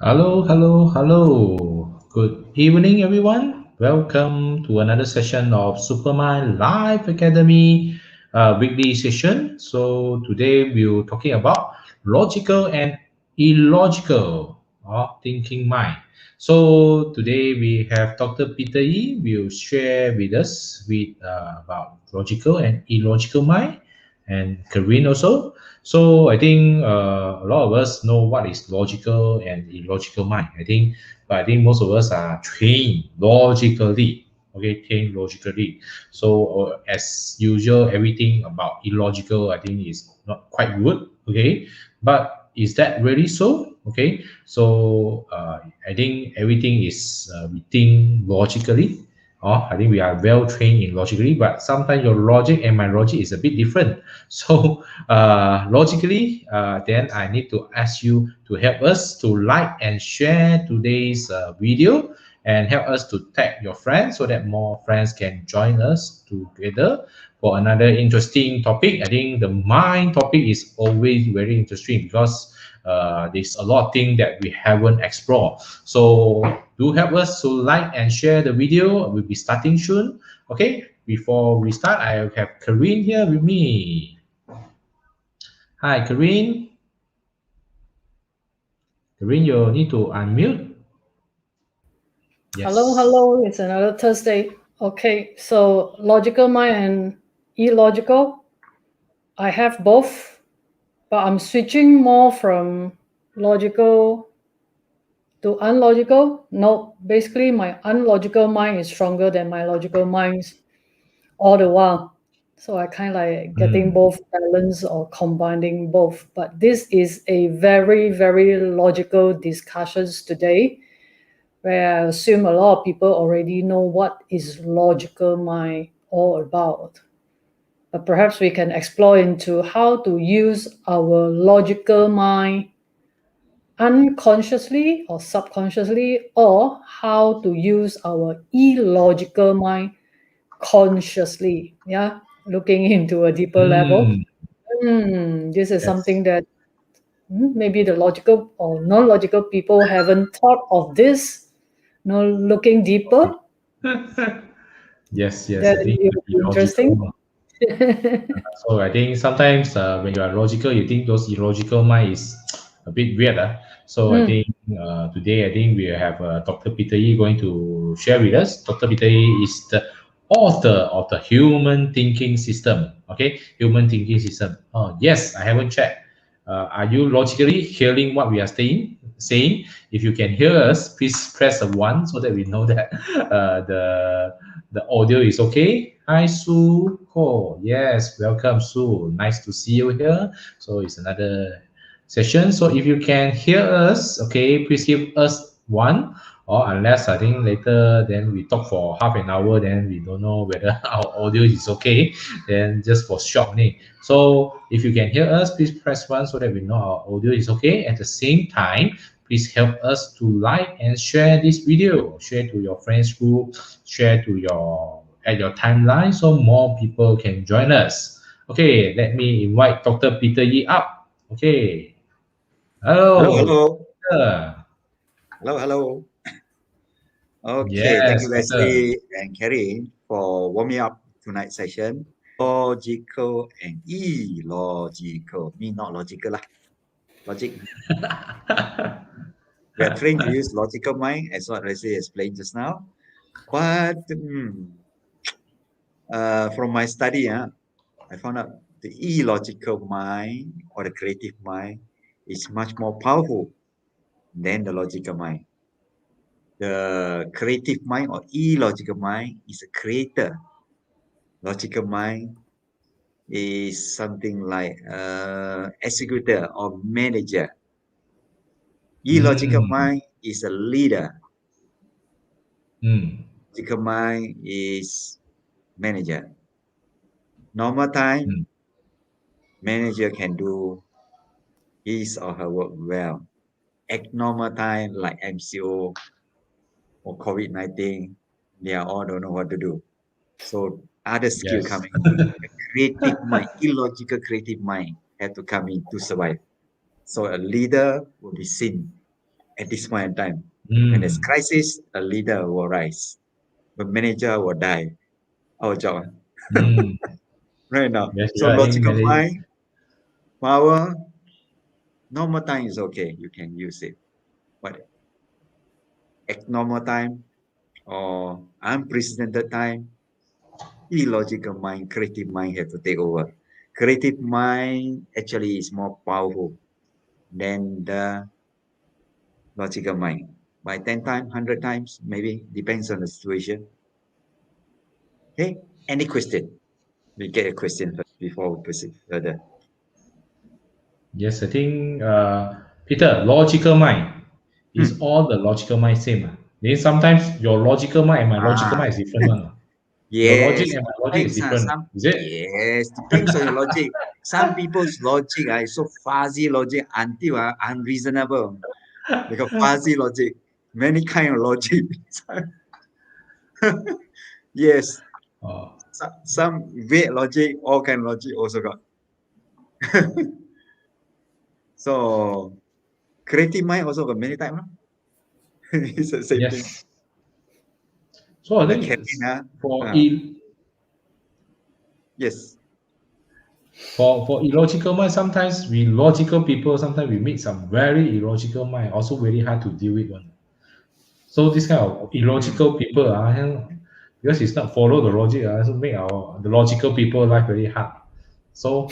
Hello, hello, hello. Good evening, everyone. Welcome to another session of Supermind Live Academy weekly session. So today we're talking about logical and illogical or thinking mind. So today we have Dr. Peter Yi will share with us about logical and illogical mind, and Karine also. So I think a lot of us know what is logical and illogical mind. But I think most of us are trained logically. Okay, trained logically. So as usual, everything about illogical, I think, is not quite good. Okay, but is that really so? Okay, so I think everything is we think logically. I think we are well trained in logically, but sometimes your logic and my logic is a bit different. So logically, then I need to ask you to help us to like and share today's video and help us to tag your friends so that more friends can join us together for another interesting topic. I think the mind topic is always very interesting because there's a lot of things that we haven't explored. So do help us to like and share the video. We'll be starting soon. Okay, before we start, I have Karine here with me. Hi, Karine. Karine, you need to unmute. Hello, Yes. hello. It's another Thursday. Okay, so logical mind and illogical. I have both, but I'm switching more from logical to unlogical. No, basically, my unlogical mind is stronger than my logical minds all the while. So I kind of like getting Mm, both balance or combining both. But this is a very, very logical discussions today where I assume a lot of people already know what is logical mind all about. But perhaps we can explore into how to use our logical mind unconsciously or subconsciously, or how to use our illogical mind consciously. Yeah, looking into a deeper level. mm, This is yes. something that maybe the logical or non-logical people haven't thought of this. Looking deeper, Yes, yes. that I think it to will be be interesting. logical. So I think sometimes when you are logical, you think those illogical mind is a bit weird. So I Mm, think today I think we have Dr. Peter Yi going to share with us. Dr. Peter Yi is the author of the Human Thinking System. Okay, Human Thinking System. Oh yes, I haven't checked. Are you logically hearing what we are saying? If you can hear us, please press a one so that we know that the audio is okay. Hi, Sue. Oh, yes. Welcome, Sue. Nice to see you here. So it's another session. So if you can hear us, okay, please give us one. Or unless I think later, then we talk for half an hour, then we don't know whether our audio is okay. Then just for short only. So if you can hear us, please press one so that we know our audio is okay. At the same time, please help us to like and share this video. Share to your friends group, share to your timeline so more people can join us. Okay, let me invite Dr. Peter Yi up. Okay. Hello, Hello, hello, Peter. hello. Okay, thank Yes, you, Peter. Leslie and Kerry, for warming up tonight's session. Logical and illogical. Me, not logical lah. Logic. We are trained to use logical mind, as what Leslie explained just now. But from my study, I found out the illogical mind or the creative mind is much more powerful than the logical mind. The creative mind or illogical mind is a creator. Logical mind is something like executor or manager. Illogical Mm, mind is a leader. mm, Logical mind is manager. Normal time, mm. manager can do his or her work well. Abnormal time like MCO or COVID-19, they are all don't know what to do. So other skill Yes. coming in. The creative mind, illogical creative mind have to come in to survive. So a leader will be seen at this point in time. When there's crisis, a leader will rise, a manager will die. Our job Mm. right now. Yes, So I think logical that mind, power, normal time is okay. You can use it. But abnormal time or unprecedented time, illogical mind, creative mind have to take over. Creative mind actually is more powerful than the logical mind. By 10 times, 100 times, maybe, depends on the situation. Okay, any question? We get a question first before we proceed further. yes, I think Peter, logical mind is Hmm. all the logical mind same. Then sometimes your logical mind and my logical Ah, mind is different one. Your logic yes, and my logic is depends. different. Some Is it? yes, depends on your logic. Some people's logic is so fuzzy logic until unreasonable. They got fuzzy logic, many kind of logic. Yes, Oh, some weird logic, all kind of logic also got. So creative mind also got many types. It's the same thing. yes. So I Like think Kevin, for uh, yes. for illogical mind, sometimes we logical people, sometimes we meet some very illogical mind, also very hard to deal with one. So this kind of Hmm. illogical people because it's not follow the logic, so make our the logical people life very hard. So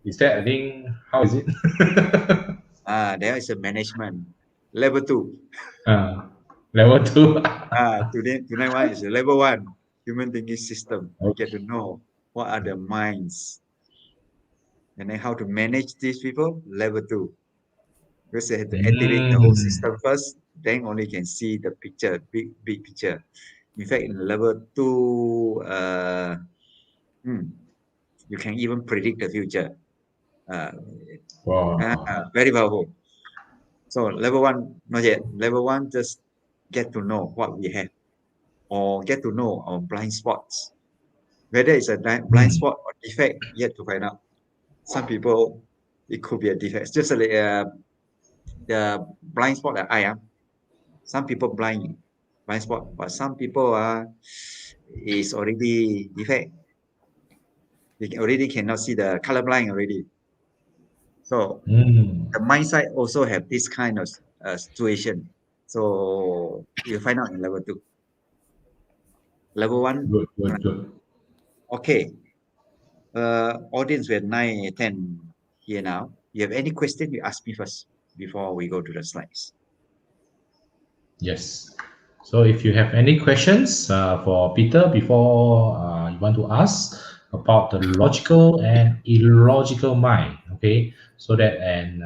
is that I think how is it? There is a management level two. uh, level two. Tonight one is level one, human thinking system. We Okay. get to know what are the minds and then how to manage these people. Level two, because they have to activate the whole Mm. system first, then only can see the picture, big picture. In fact, in level two, hmm, you can even predict the future. Uh, Wow. Very powerful. So level one, not yet. Level one, just get to know what we have or get to know our blind spots. Whether it's a blind Mm. spot or defect, yet to find out. Some people, it could be a defect. Just like the blind spot that I am. Some people blind spot, but some people is already defect. They already cannot see the color blind already. So Mm. the mindset also have this kind of situation. So you find out in level two. Level one, Good, good, good. okay. Audience, we have 9, 10 here now. You have any question, you ask me first before we go to the slides. Yes. So if you have any questions for Peter before you want to ask about the logical and illogical mind, okay, so that and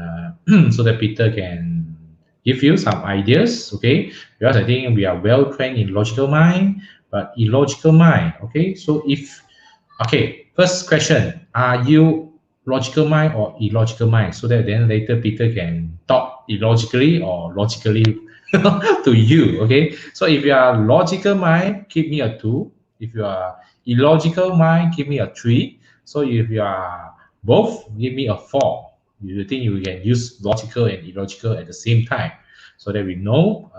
so that Peter can give you some ideas, okay, because I think we are well trained in logical mind, but illogical mind, okay. So if okay, first question: are you logical mind or illogical mind? So that then later Peter can talk illogically or logically to you. Okay. So if you are logical mind, give me a two. If you are illogical mind, give me a three. So if you are both, give me a four. You think you can use logical and illogical at the same time, so that we know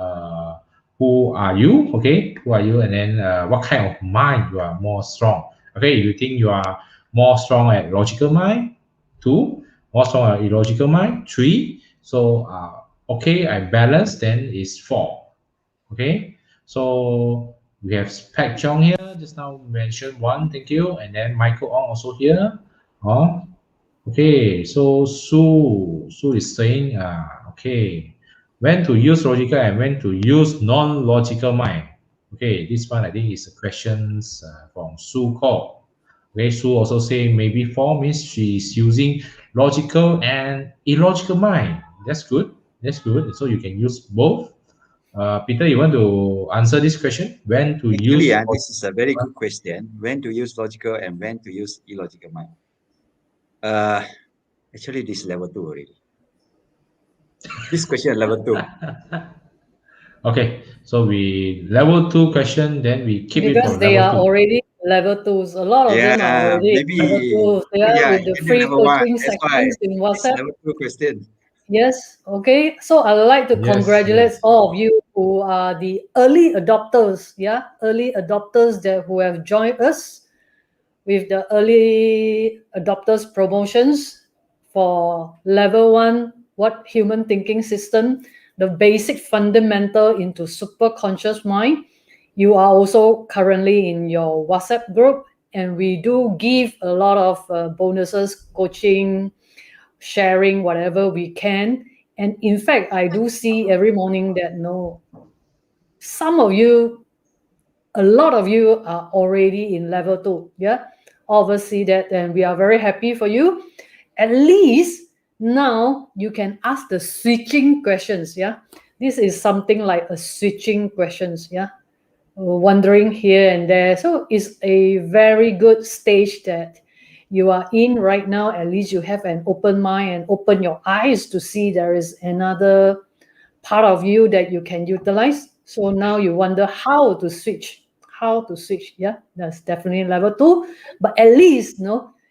who are you, okay? Who are you, and then what kind of mind you are more strong. Okay, you think you are more strong at logical mind, two, more strong at illogical mind, three. So okay, I balance, then is four. Okay, so we have Pat Chong here, just now mentioned one, thank you, and then Michael Ong also here. Oh, okay, so Sue is saying, okay, when to use logical and when to use non-logical mind. Okay, this one I think is a questions from Sue Call. Okay, Sue also say maybe four means she's using logical and illogical mind. That's good. That's good. So you can use both. Peter, you want to answer this question? When to Actually, use? this is a very good question. When to use logical and when to use illogical mind. Uh, Actually, this is level two already. This question is level two. Okay, so we level two question, then we keep it Because for they level are two. already level twos. A lot of them are Yeah, already level maybe twos. They are yeah, with the even the free level one. coaching That's why sections in it's WhatsApp. level two question. Yes. Okay. So I'd like to Yes, congratulate yes. all of you who are the early adopters. Yeah, early adopters that who have joined us with the early adopters promotions for level 1, what human thinking system, the basic fundamental into super conscious mind. You are also currently in your WhatsApp group, and we do give a lot of bonuses, coaching, sharing whatever we can. And in fact, I do see every morning that no, some of you, a lot of you are already in level 2. Yeah, all of us see that, and we are very happy for you. At least now you can ask the switching questions. Yeah, this is something like a switching questions. Yeah, wandering here and there. So it's a very good stage that you are in right now. At least you have an open mind and open your eyes to see there is another part of you that you can utilize. So now you wonder how to switch. How to switch. Yeah, that's definitely level 2. But at least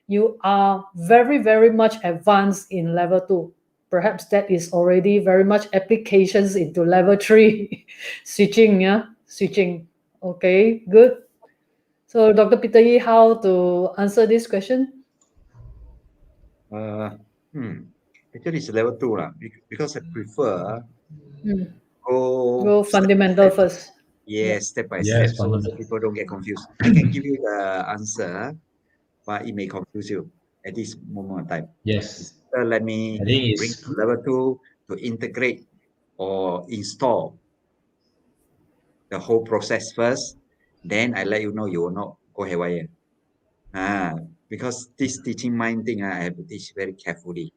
you are very, very much advanced in level 2. Perhaps that is already very much applications into level 3. Switching, yeah, switching. Okay, good. So Dr. Peter Yi, how to answer this question? Uh, Actually, it's level 2 lah, because I prefer Hmm. go Go step by fundamental step. first. Yeah. Yes, step by step, Yes, so fundamental. people don't get confused. I can give you the answer, but it may confuse you at this moment of time. Yes. It's better let me I think bring it's to level 2 to integrate or install the whole process first. Then I let you know you will not go haywire. Ah, because this teaching mind thing, I have to teach very carefully.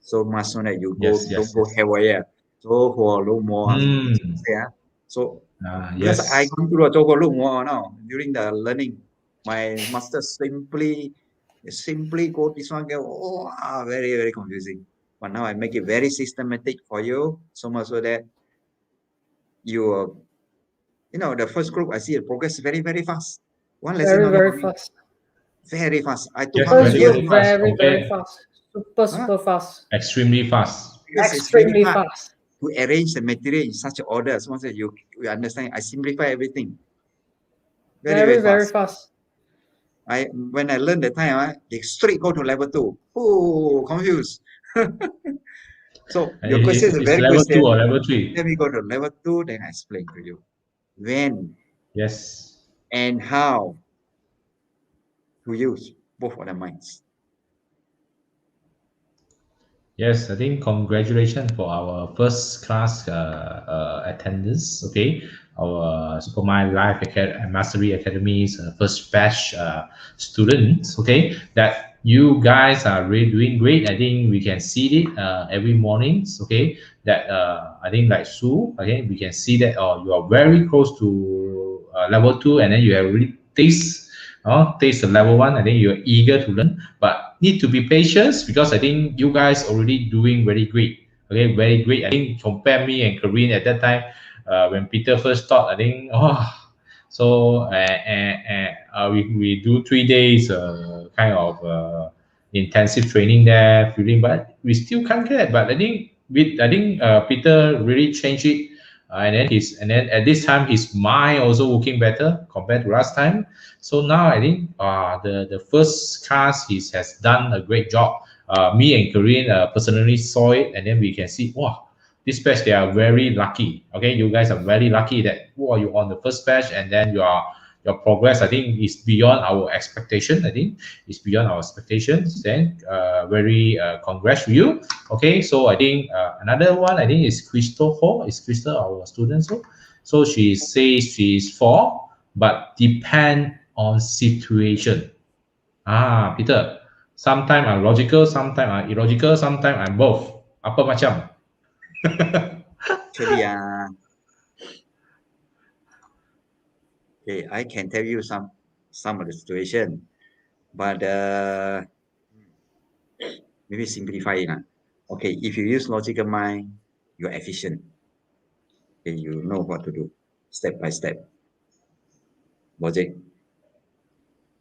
So much so that you yes, don't yes, go yes. haywire. So for low more, Hmm. yeah. So because I Yes. gone through a total low more now during the learning, my master simply go this one go, very, very confusing. But now I make it very systematic for you, so much so that you the first group I see it progress very, very fast. One lesson Very, only very for me, fast. very fast. I took Yes, half a First very, year, very group, fast very, very compared. fast. Super, huh? super fast. Extremely fast. Because it's very Extremely hard fast. to arrange the material in such order. So once that you understand, I simplify everything very, Very, very very fast. fast. When I learned the time, they straight go to level 2. Oh, confused. So your question is a It's very level 2 question. or level 3. Let me go to level 2, then I explain to you when Yes. and how to use both of the minds. Yes, I think congratulations for our first class attendance. Okay, our Supermind Life Mastery Academy's first batch students. Okay, that you guys are really doing great. I think we can see it every mornings. Okay, that I think like Sue. Okay, we can see that you are very close to level 2, and then you have really taste the level 1. I think you're eager to learn, but need to be patient because I think you guys already doing very great. Okay, very great. I think compare me and Corinne at that time, when Peter first taught, I think so we do 3 days kind of intensive training there, feeling, but we still can't get. But I think Peter really changed it, and then at this time his mind also working better compared to last time. So now I think the first class he has done a great job. Me and Corinne personally saw it, and then we can see, wow, this batch they are very lucky. Okay, you guys are very lucky that wow, you on the first batch, and then your progress I think is beyond our expectation. I think it's beyond our expectations. Then very congrats to you. Okay, so I think another one I think is Crystal Ho. Is Crystal our student? So she says she's 4, but depend on situation. Peter, sometimes I'm logical, sometimes I'm illogical, sometimes I'm both. Apa macam? Actually, okay, I can tell you some of the situation, but maybe simplify it. Okay, if you use logical mind, you're efficient. Okay, you know what to do step by step. Logic.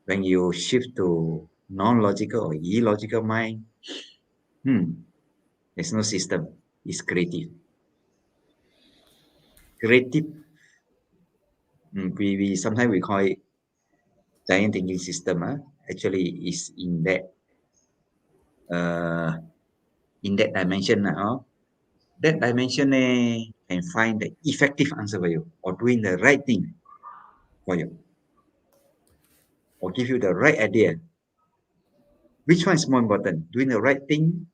When you shift to non-logical or illogical mind, hmm, There's no system. It's creative. Creative. We sometimes we call it giant thinking system. Actually, is in that dimension now. That dimension can find the effective answer for you, or doing the right thing for you, or give you the right idea. Which one is more important, doing the right thing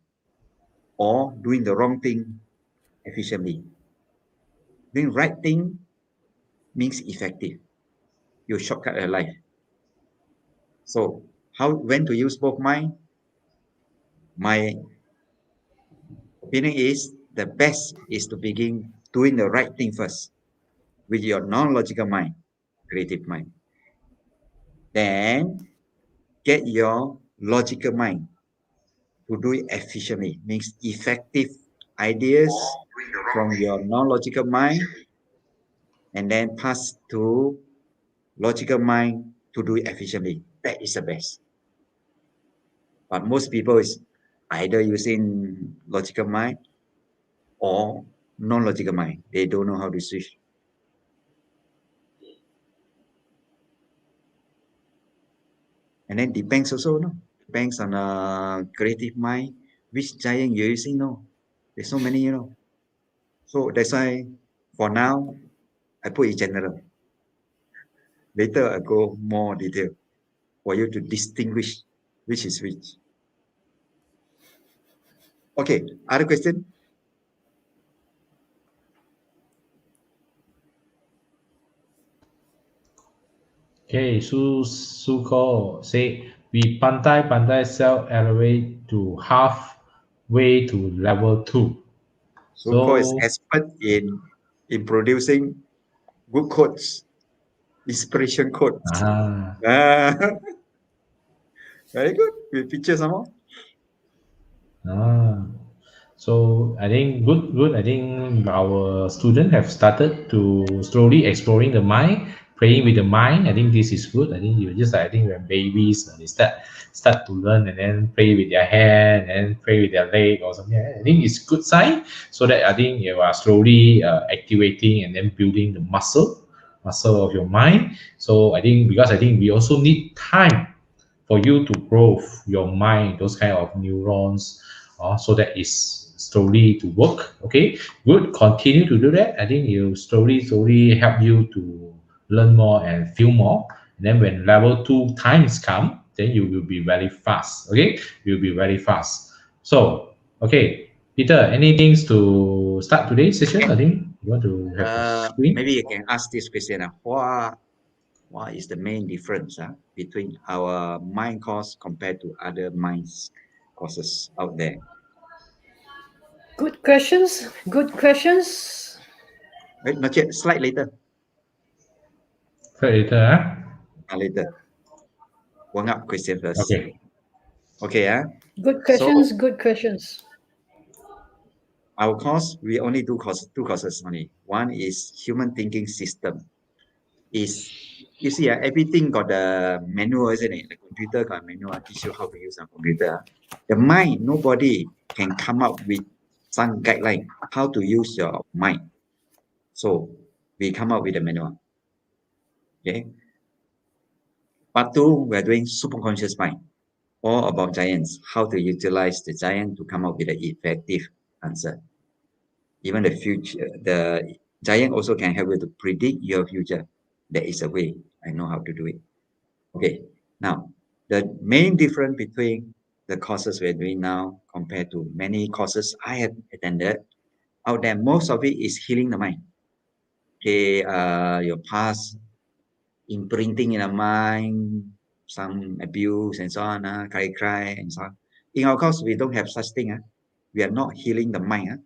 or doing the wrong thing efficiently? Doing right thing means effective. You shortcut your life. So when to use both mind? My opinion is the best is to begin doing the right thing first with your non-logical mind, creative mind. Then get your logical mind to do it efficiently, means effective ideas from your non-logical mind, and then pass to logical mind to do it efficiently. That is the best. But most people is either using logical mind or non-logical mind. They don't know how to switch. And then depends also, no? Depends on creative mind, which giant you're using, no? There's so many, So that's why for now, I put it general. Later I go more detail for you to distinguish which is which. Okay, other question? Okay, Suko say we pandai self-elevate to halfway to level 2. Suko is So expert in producing good quotes, inspiration quotes. ah, Very good. With pictures some more. ah. So I think good. I think our students have started to slowly exploring the mind, playing with the mind. I think this is good. I think you just I think when babies they start to learn and then play with their hand and play with their leg or something. I think it's good sign. So that I think you are slowly activating and then building the muscle of your mind. So I think because I think we also need time for you to grow your mind, those kind of neurons, so that is slowly to work. Okay, good. Continue to do that. I think you slowly help you to learn more and feel more. And then when level 2 times come, then you will be very fast. Okay, you'll be very fast. So, okay, Peter, any things to start today's session? I think you want to have a screen. Maybe you can ask this question. What is the main difference between our mind course compared to other minds courses out there? Good questions. Good questions. Wait, not yet. Slide later. Later, Later. Warm up question first. okay. Okay, Good So questions. Good questions. our course, we only do two courses only. One is human thinking system. Is you see, everything got the manual, isn't it? The computer got a manual, teach you how to use a computer. The mind, nobody can come up with some guideline how to use your mind. So we come up with a manual. Okay. Part 2, we're doing superconscious mind, all about giants, how to utilize the giant to come up with an effective answer. Even the future, the giant also can help you to predict your future. There is a way. I know how to do it. Okay. Now, the main difference between the courses we're doing now compared to many courses I have attended out there, most of it is healing the mind. Okay, your past imprinting in the mind, some abuse and so on, cry and so on. In our course, we don't have such thing. We are not healing the mind.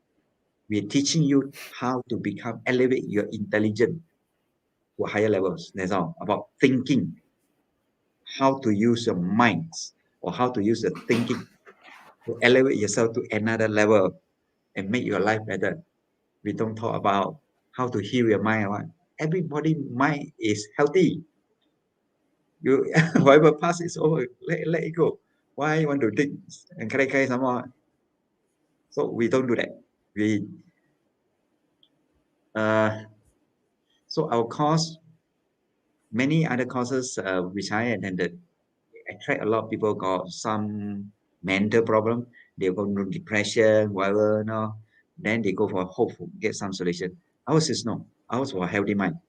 We are teaching you how to elevate your intelligence to higher levels. That's all about thinking, how to use your minds or how to use the thinking to elevate yourself to another level and make your life better. We don't talk about how to heal your mind. Everybody mind is healthy. You whatever past is over, let it go. Why you want to think and cry some more? So we don't do that. So our course, many other courses which I attended, attract a lot of people got some mental problem. They go into depression, whatever, no. Then they go for hope, get some solution. Ours is no. Ours for healthy mind.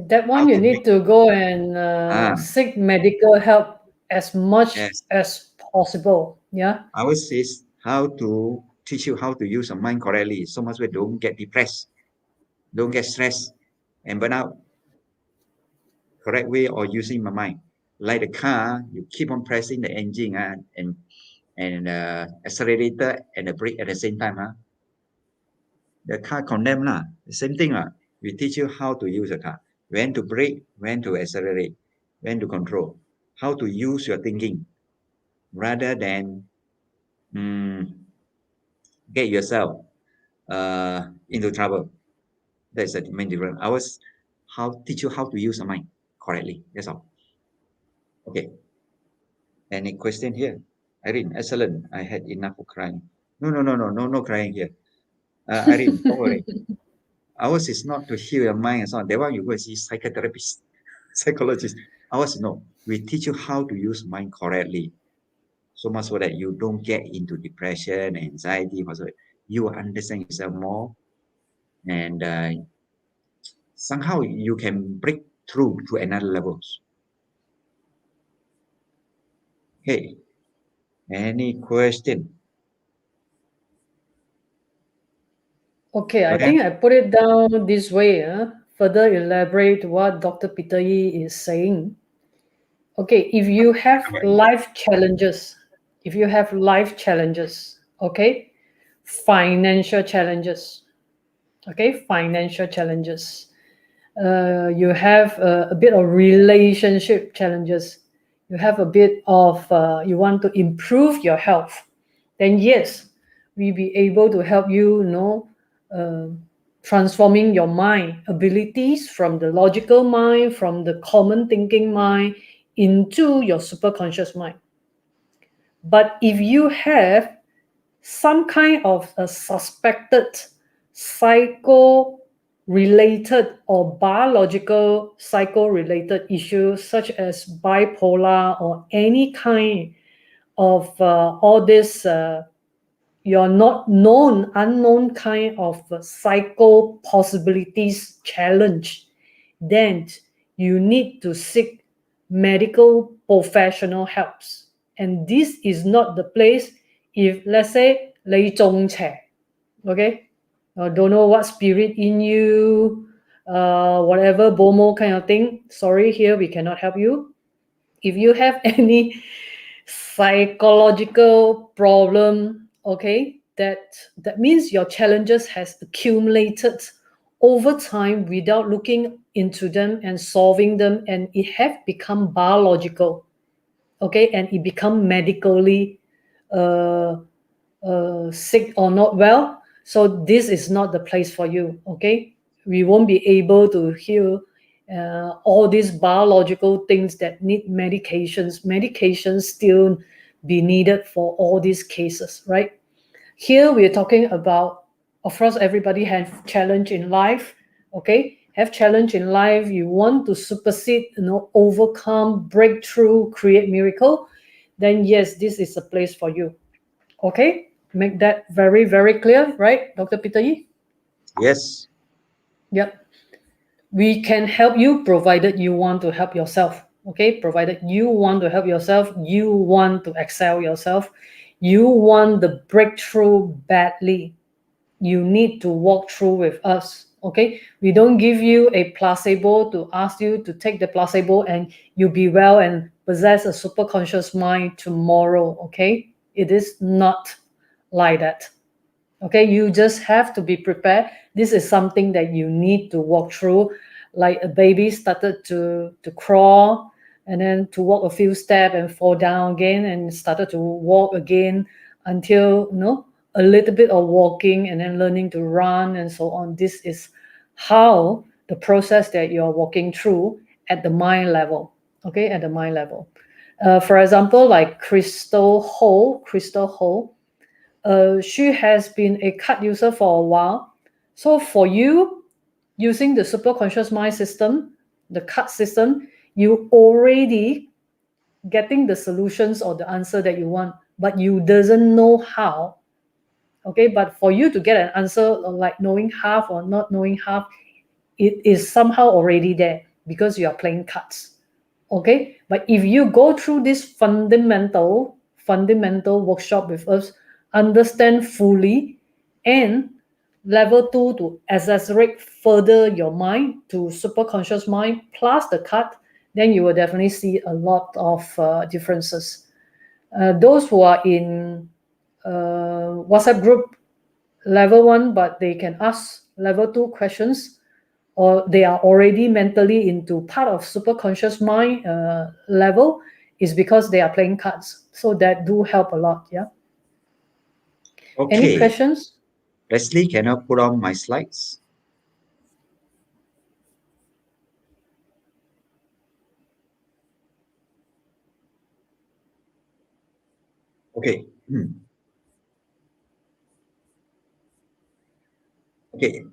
That How one you to need make to go and seek medical help as much yes. as possible. Yeah. Ours is how to teach you how to use your mind correctly. So much we don't get depressed, don't get stressed and burn out. Correct way or using my mind. Like the car, you keep on pressing the engine and accelerator and the brake at the same time. The car condemn lah. The same thing lah. We teach you how to use a car, when to brake, when to accelerate, when to control, how to use your thinking, rather than get yourself into trouble. That's the main difference. Ours teach you how to use your mind correctly. That's all. Okay. Any question here? Irene, excellent. I had enough of crying. No crying here. Irene, don't worry. Ours is not to heal your mind and so on. That one you go and see psychotherapist, psychologist. Ours no. We teach you how to use mind correctly. So much so that you don't get into depression, anxiety, whatsoever. You will understand yourself more, and somehow you can break through to another levels. Okay. Any question? Okay, I think I put it down this way. Further elaborate what Dr. Peter Yi is saying. Okay, if you have life challenges, okay, financial challenges, you have a bit of relationship challenges, you have a bit of you want to improve your health, then yes, we be able to help you, transforming your mind abilities from the logical mind, from the common thinking mind into your superconscious mind. But if you have some kind of a suspected psycho-related or biological psycho-related issues such as bipolar or any kind of all this you're not unknown kind of psycho possibilities challenge, then you need to seek medical professional helps. And this is not the place if, let's say, 你中邪, okay, don't know what spirit in you, whatever bomo kind of thing, sorry, here we cannot help you. If you have any psychological problem, okay, that means your challenges has accumulated over time without looking into them and solving them, and it have become biological, okay, and it become medically sick or not well. So this is not the place for you, okay. We won't be able to heal all these biological things that need medications still be needed for all these cases, right? Here we are talking about, of course, everybody has challenge in life, okay, have challenge in life, you want to supersede, overcome, break through, create miracle, then yes, this is a place for you, okay. Make that very, very clear, right, Dr. Peter Yi? Yes. Yep. We can help you provided you want to help yourself, okay, provided you want to help yourself, you want to excel yourself, you want the breakthrough badly, you need to walk through with us, okay. We don't give you a placebo to ask you to take the placebo and you'll be well and possess a super conscious mind tomorrow, okay. It is not like that, okay. You just have to be prepared. This is something that you need to walk through, like a baby started to crawl and then to walk a few steps and fall down again and started to walk again until a little bit of walking and then learning to run and so on. This is how the process that you're walking through at the mind level, okay, at the mind level. For example, like Crystal Ho, she has been a card user for a while. So for you, using the super conscious mind system, the card system, you already getting the solutions or the answer that you want, but you doesn't know how. Okay, but for you to get an answer like knowing half or not knowing half, it is somehow already there because you are playing cards. Okay, but if you go through this fundamental workshop with us, understand fully, and level 2 to accelerate further your mind to super conscious mind plus the card, then you will definitely see a lot of differences. Those who are in WhatsApp group level 1, but they can ask level 2 questions, or they are already mentally into part of super conscious mind level, is because they are playing cards. So that do help a lot. Yeah. Any Okay, questions? Leslie, can I put on my slides? Okay. Okay.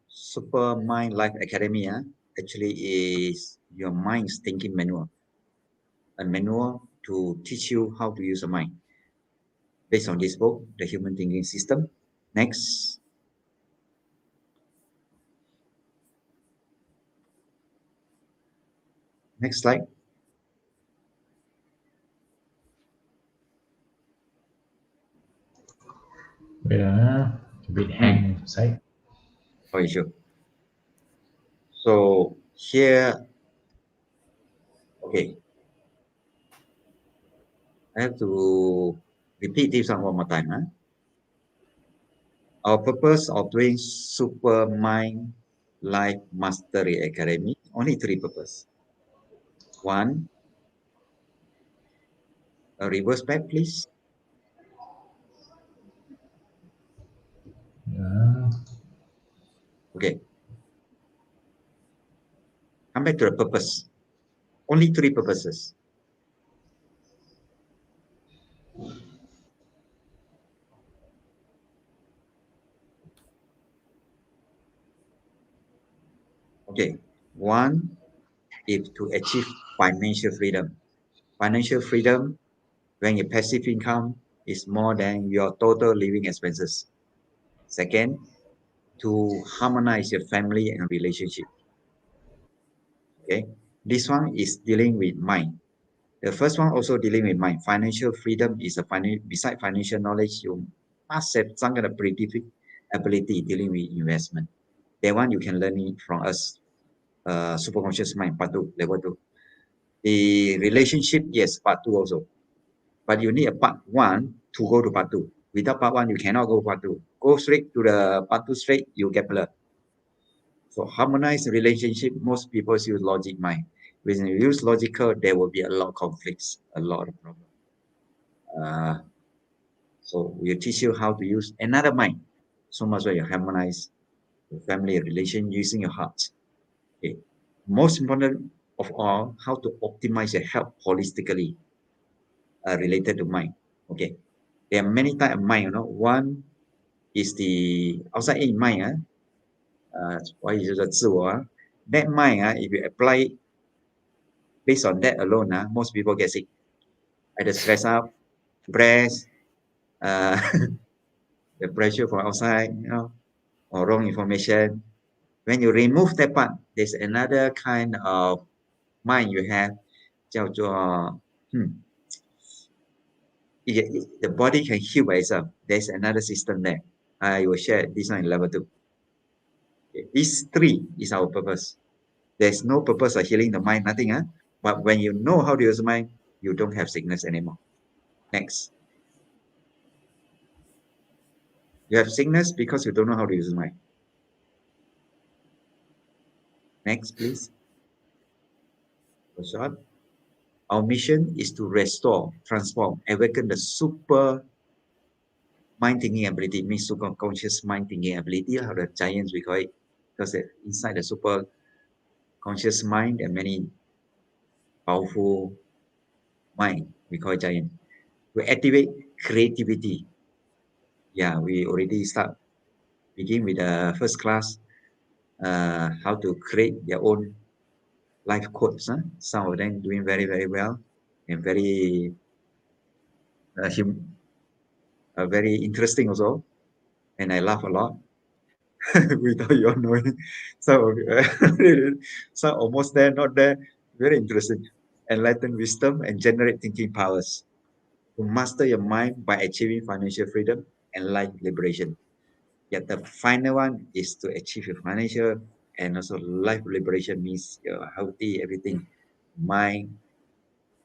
Supermind Life Academy actually is your mind's thinking manual. A manual to teach you how to use the mind. Based on this book, The Human Thinking System. Next. Next slide. Wait, a bit hang inside. Okay, sure. So here, okay. I have to repeat this one more time. Our purpose of doing Supermind Life Mastery Academy, only three purposes. One, a reverse back, please. Yeah. Okay. Come back to the purpose. Only three purposes. Okay. One is to achieve financial freedom. Financial freedom, when your passive income is more than your total living expenses. Second, to harmonize your family and relationship. Okay. This one is dealing with mind. The first one also dealing with mind. Financial freedom is beside financial knowledge, you must have some kind of predictive ability dealing with investment. That one you can learn it from us, super conscious mind, part 2, level 2. The relationship, yes, part 2 also. But you need a part 1 to go to part 2. Without part 1, you cannot go part 2. Go straight to the part 2 straight, you get blurred. So harmonize relationship, most people use logic mind. When you use logical, there will be a lot of conflicts, a lot of problems. So we'll teach you how to use another mind. So much where you harmonize your family relation using your heart. Okay. Most important of all, how to optimize your health holistically related to mind. Okay. There are many types of mind, One is the outside in mind, why is it 自我? That mind, if you apply it based on that alone, most people get sick. Either stress out, depressed, the pressure from outside, or wrong information. When you remove that part, there's another kind of mind you have, 叫做 the body can heal by itself. There's another system there. I will share this one in level 2. Okay. These three is our purpose. There's no purpose of healing the mind, nothing. But when you know how to use the mind, you don't have sickness anymore. Next. You have sickness because you don't know how to use the mind. Next, please. For short. Our mission is to restore, transform, awaken the super mind thinking ability, means super conscious mind thinking ability, how the giants we call it, because inside the super conscious mind, there are many powerful mind, we call it giant. We activate creativity, yeah, we already begin with the first class, how to create their own life quotes. Huh? Some of them doing very, very well and uh, hum- very interesting also. And I laugh a lot without you all knowing. So some almost there, not there. Very interesting. Enlighten wisdom and generate thinking powers to master your mind by achieving financial freedom and life liberation. Yet the final one is to achieve your financial and also life liberation means you're healthy, everything, mind,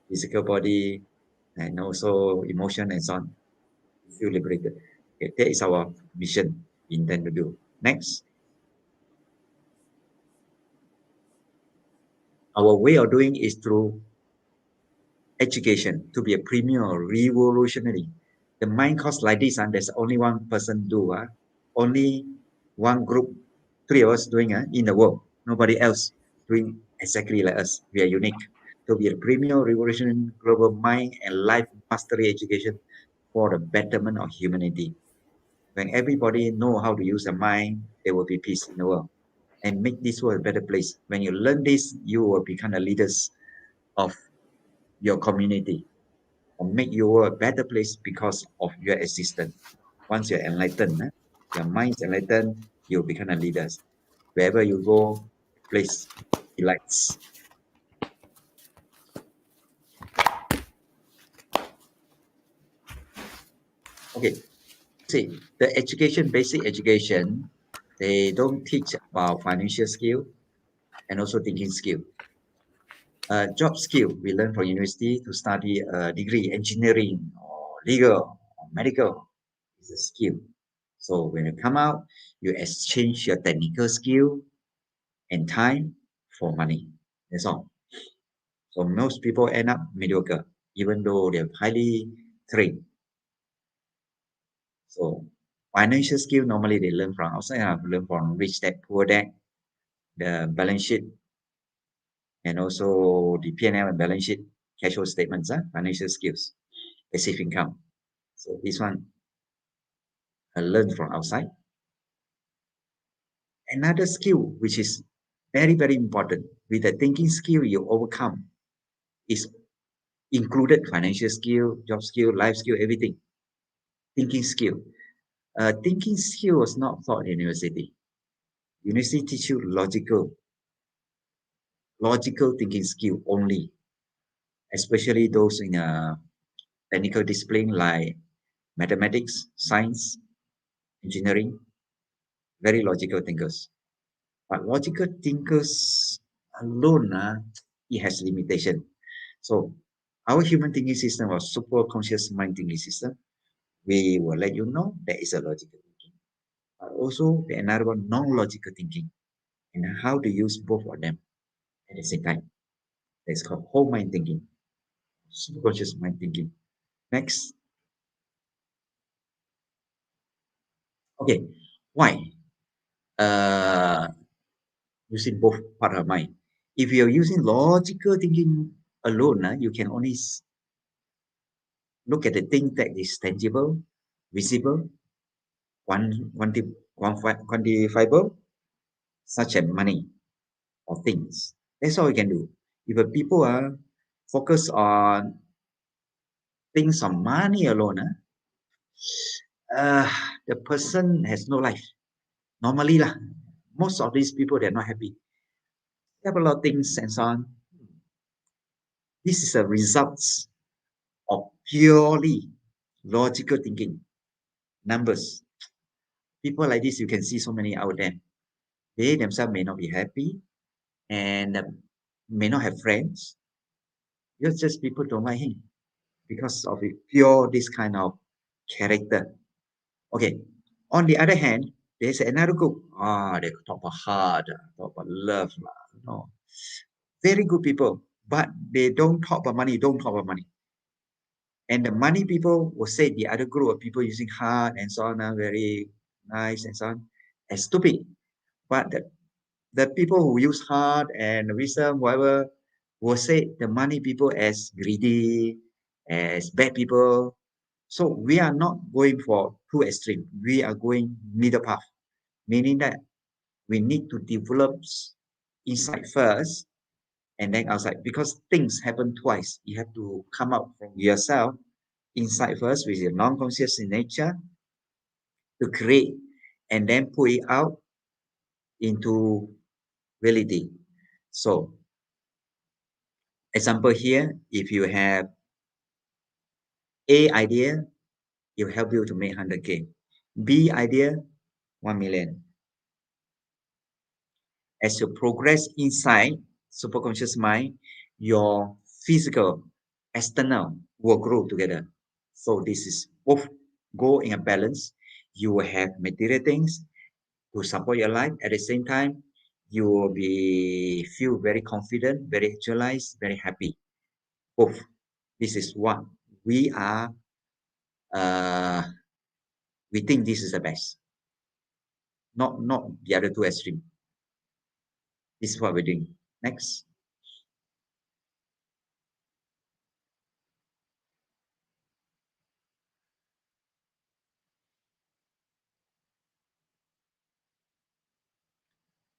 physical body, and also emotion and so on. Feel liberated. Okay, that is our mission we intend to do. Next, our way of doing is through education to be a premier or revolutionary. The mind course like this, and there's only one person do, only one group, three of us doing in the world. Nobody else doing exactly like us. We are unique. To be a premier revolutionary global mind and life mastery education for the betterment of humanity. When everybody know how to use their mind, there will be peace in the world and make this world a better place. When you learn this, you will become the leaders of your community or make your world a better place because of your existence. Once you're enlightened, your mind is enlightened, you become a leader. Wherever you go, the place delights. Okay, see, the education, basic education, they don't teach about financial skill and also thinking skill. Job skill, we learn from university to study a degree, engineering or legal or medical is a skill. So when you come out, you exchange your technical skill and time for money. That's all. So most people end up mediocre, even though they're highly trained. So financial skill normally they learn from outside, learn from rich dad, poor dad, the balance sheet, and also the P&L and balance sheet, cash flow statements, financial skills, passive income. So this one I learned from outside. Another skill which is very, very important with the thinking skill you overcome is included financial skill, job skill, life skill, everything. Thinking skill. Thinking skill was not taught in university. University teach you logical thinking skill only, especially those in a technical discipline like mathematics, science, engineering, very logical thinkers. But logical thinkers alone, it has limitation. So our human thinking system or super conscious mind thinking system, we will let you know there is a logical thinking. But also the another one non-logical thinking and how to use both of them at the same time. That's called whole mind thinking, super conscious mind thinking. Next, okay, why? Uh, Using both part of mind. If you're using logical thinking alone, you can only look at the thing that is tangible, visible, quantifiable, such as money or things. That's all you can do. If a people are focused on things on money alone, uh, the person has no life. Normally, lah, most of these people they're not happy. They have a lot of things and so on. This is a result of purely logical thinking. Numbers. People like this, you can see so many out there. They themselves may not be happy and may not have friends. Just people don't like him because of it, pure this kind of character. Okay. On the other hand, there's another group. They talk about heart, talk about love. No. Very good people, but they don't talk about money, don't talk about money. And the money people will say the other group of people using heart and so on are very nice and so on as stupid. But the people who use heart and wisdom, whatever, will say the money people as greedy, as bad people. So we are not going for too extreme. We are going middle path, meaning that we need to develop inside first and then outside, because things happen twice. You have to come out from yourself inside first with your non-conscious in nature to create and then put it out into reality. So example here, if you have A idea, it will help you to make 100K. B idea, 1 million. As you progress inside superconscious mind, your physical, external will grow together. So this is both go in a balance. You will have material things to support your life. At the same time, you will be feel very confident, very actualized, very happy. Both. This is what we are. We think this is the best. Not the other two extreme. This is what we're doing. Next.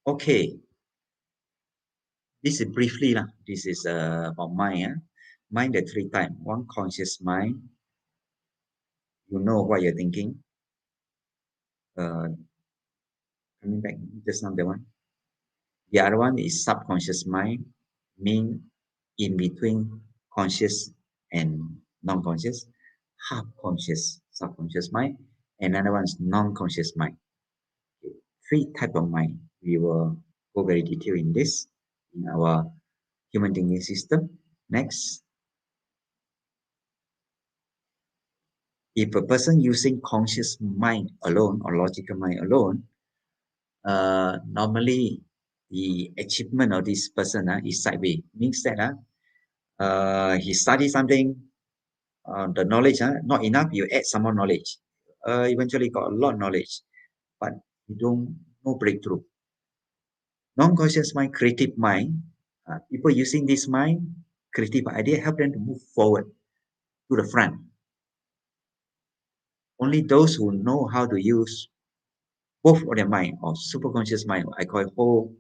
Okay. This is briefly lah. This is about mind. Mind the three times. One conscious mind. You know what you're thinking. Coming back just now that one. The other one is subconscious mind, mean in between conscious and non-conscious. Half conscious, subconscious mind. Another one is non-conscious mind. Okay. Three type of mind. We will go very detailed in this in our human thinking system. Next. If a person using conscious mind alone or logical mind alone, normally the achievement of this person is sideways. Means that he studies something, the knowledge not enough, you add some more knowledge. Eventually got a lot of knowledge, but you don't no breakthrough. Non-conscious mind, creative mind, people using this mind, creative idea, help them to move forward to the front. Only those who know how to use both of their mind or superconscious mind, I call it whole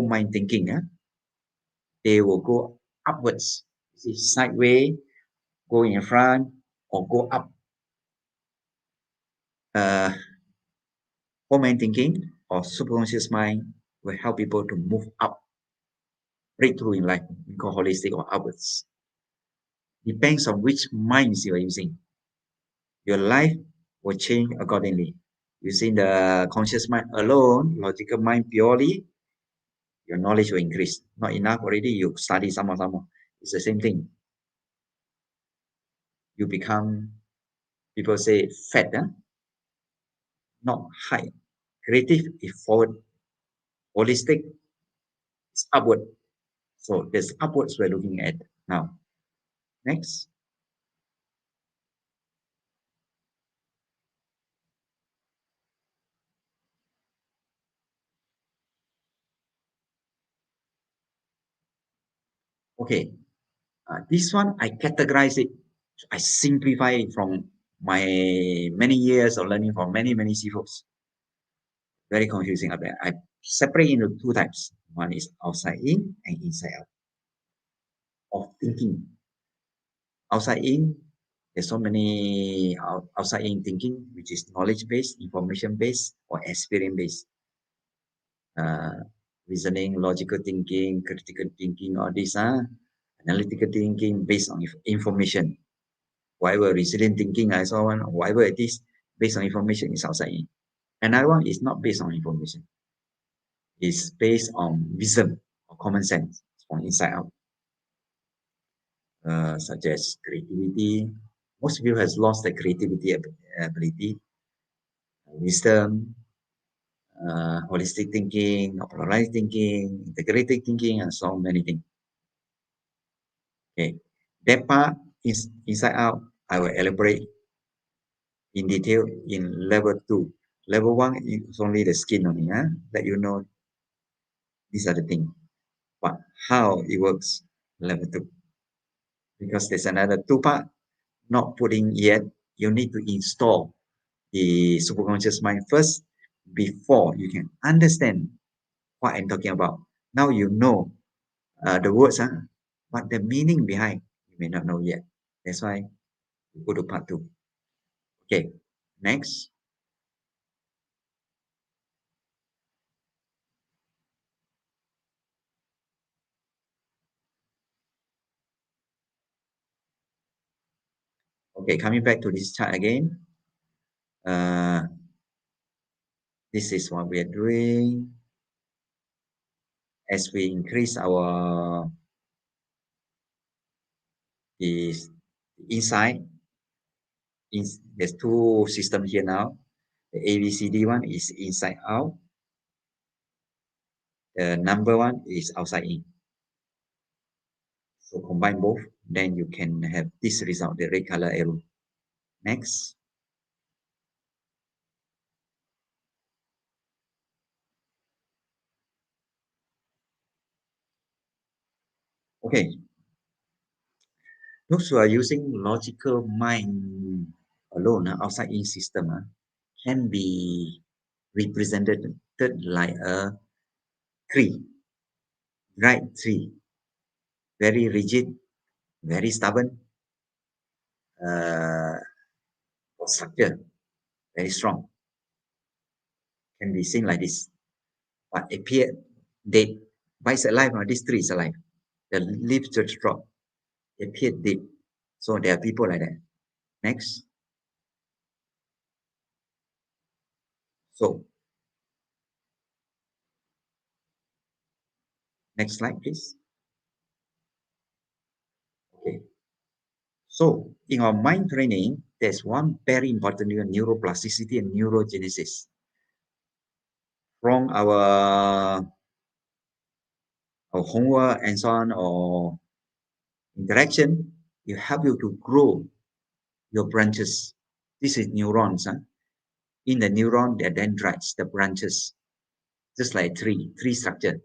mind thinking, they will go upwards, see, sideways, go in front, or go up. Whole mind thinking or superconscious mind will help people to move up, breakthrough in life. We call holistic or upwards. Depends on which minds you are using. Your life will change accordingly. Using the conscious mind alone, logical mind purely, your knowledge will increase. Not enough already, you study some more. It's the same thing. You become, people say, fat, not high. Creative is forward. Holistic is upward. So there's upwards we're looking at now. Next. Okay. This one, I categorize it. I simplify it from my many years of learning from many CEOs. Very confusing up there. I separate into two types. One is outside in and inside out of thinking. Outside in, there's so many outside in thinking, which is knowledge based, information based, or experience based. Reasoning, logical thinking, critical thinking, all this, analytical thinking based on information. Whatever resilient thinking, I saw one, whatever it is, based on information is outside in. Another one is not based on information. It's based on wisdom or common sense from inside out. Such as creativity. Most people has lost their creativity ability, wisdom, holistic thinking, polarized thinking, integrated thinking, and so many things. Okay, that part is inside out. I will elaborate in detail in level 2. Level 1 is only the skin only, that you know these are the things. But how it works, level 2. Because there's another 2 part not putting yet you need to install the superconscious mind first before you can understand what I'm talking about. Now you know the words, but the meaning behind you may not know yet. That's why we go to part 2. Okay, next. Okay, coming back to this chart again. This is what we are doing as we increase our is inside. There's two systems here now. The ABCD one is inside out. The number one is outside in. So combine both, then you can have this result, the red color arrow. Next. Okay, those who are using logical mind alone, outside in system, can be represented like a tree, right tree, very rigid, very stubborn, uh, structure, very strong, can be seen like this, but appear dead. But it's alive now, this tree is alive. The leaves just drop, appear dead. So there are people like that. Next. So, next slide, please. Okay. So, in our mind training, there's one very important neuroplasticity and neurogenesis. From our homework and so on, or interaction, it help you to grow your branches. This is neurons. In the neuron, there are dendrites, the branches, just like tree structure.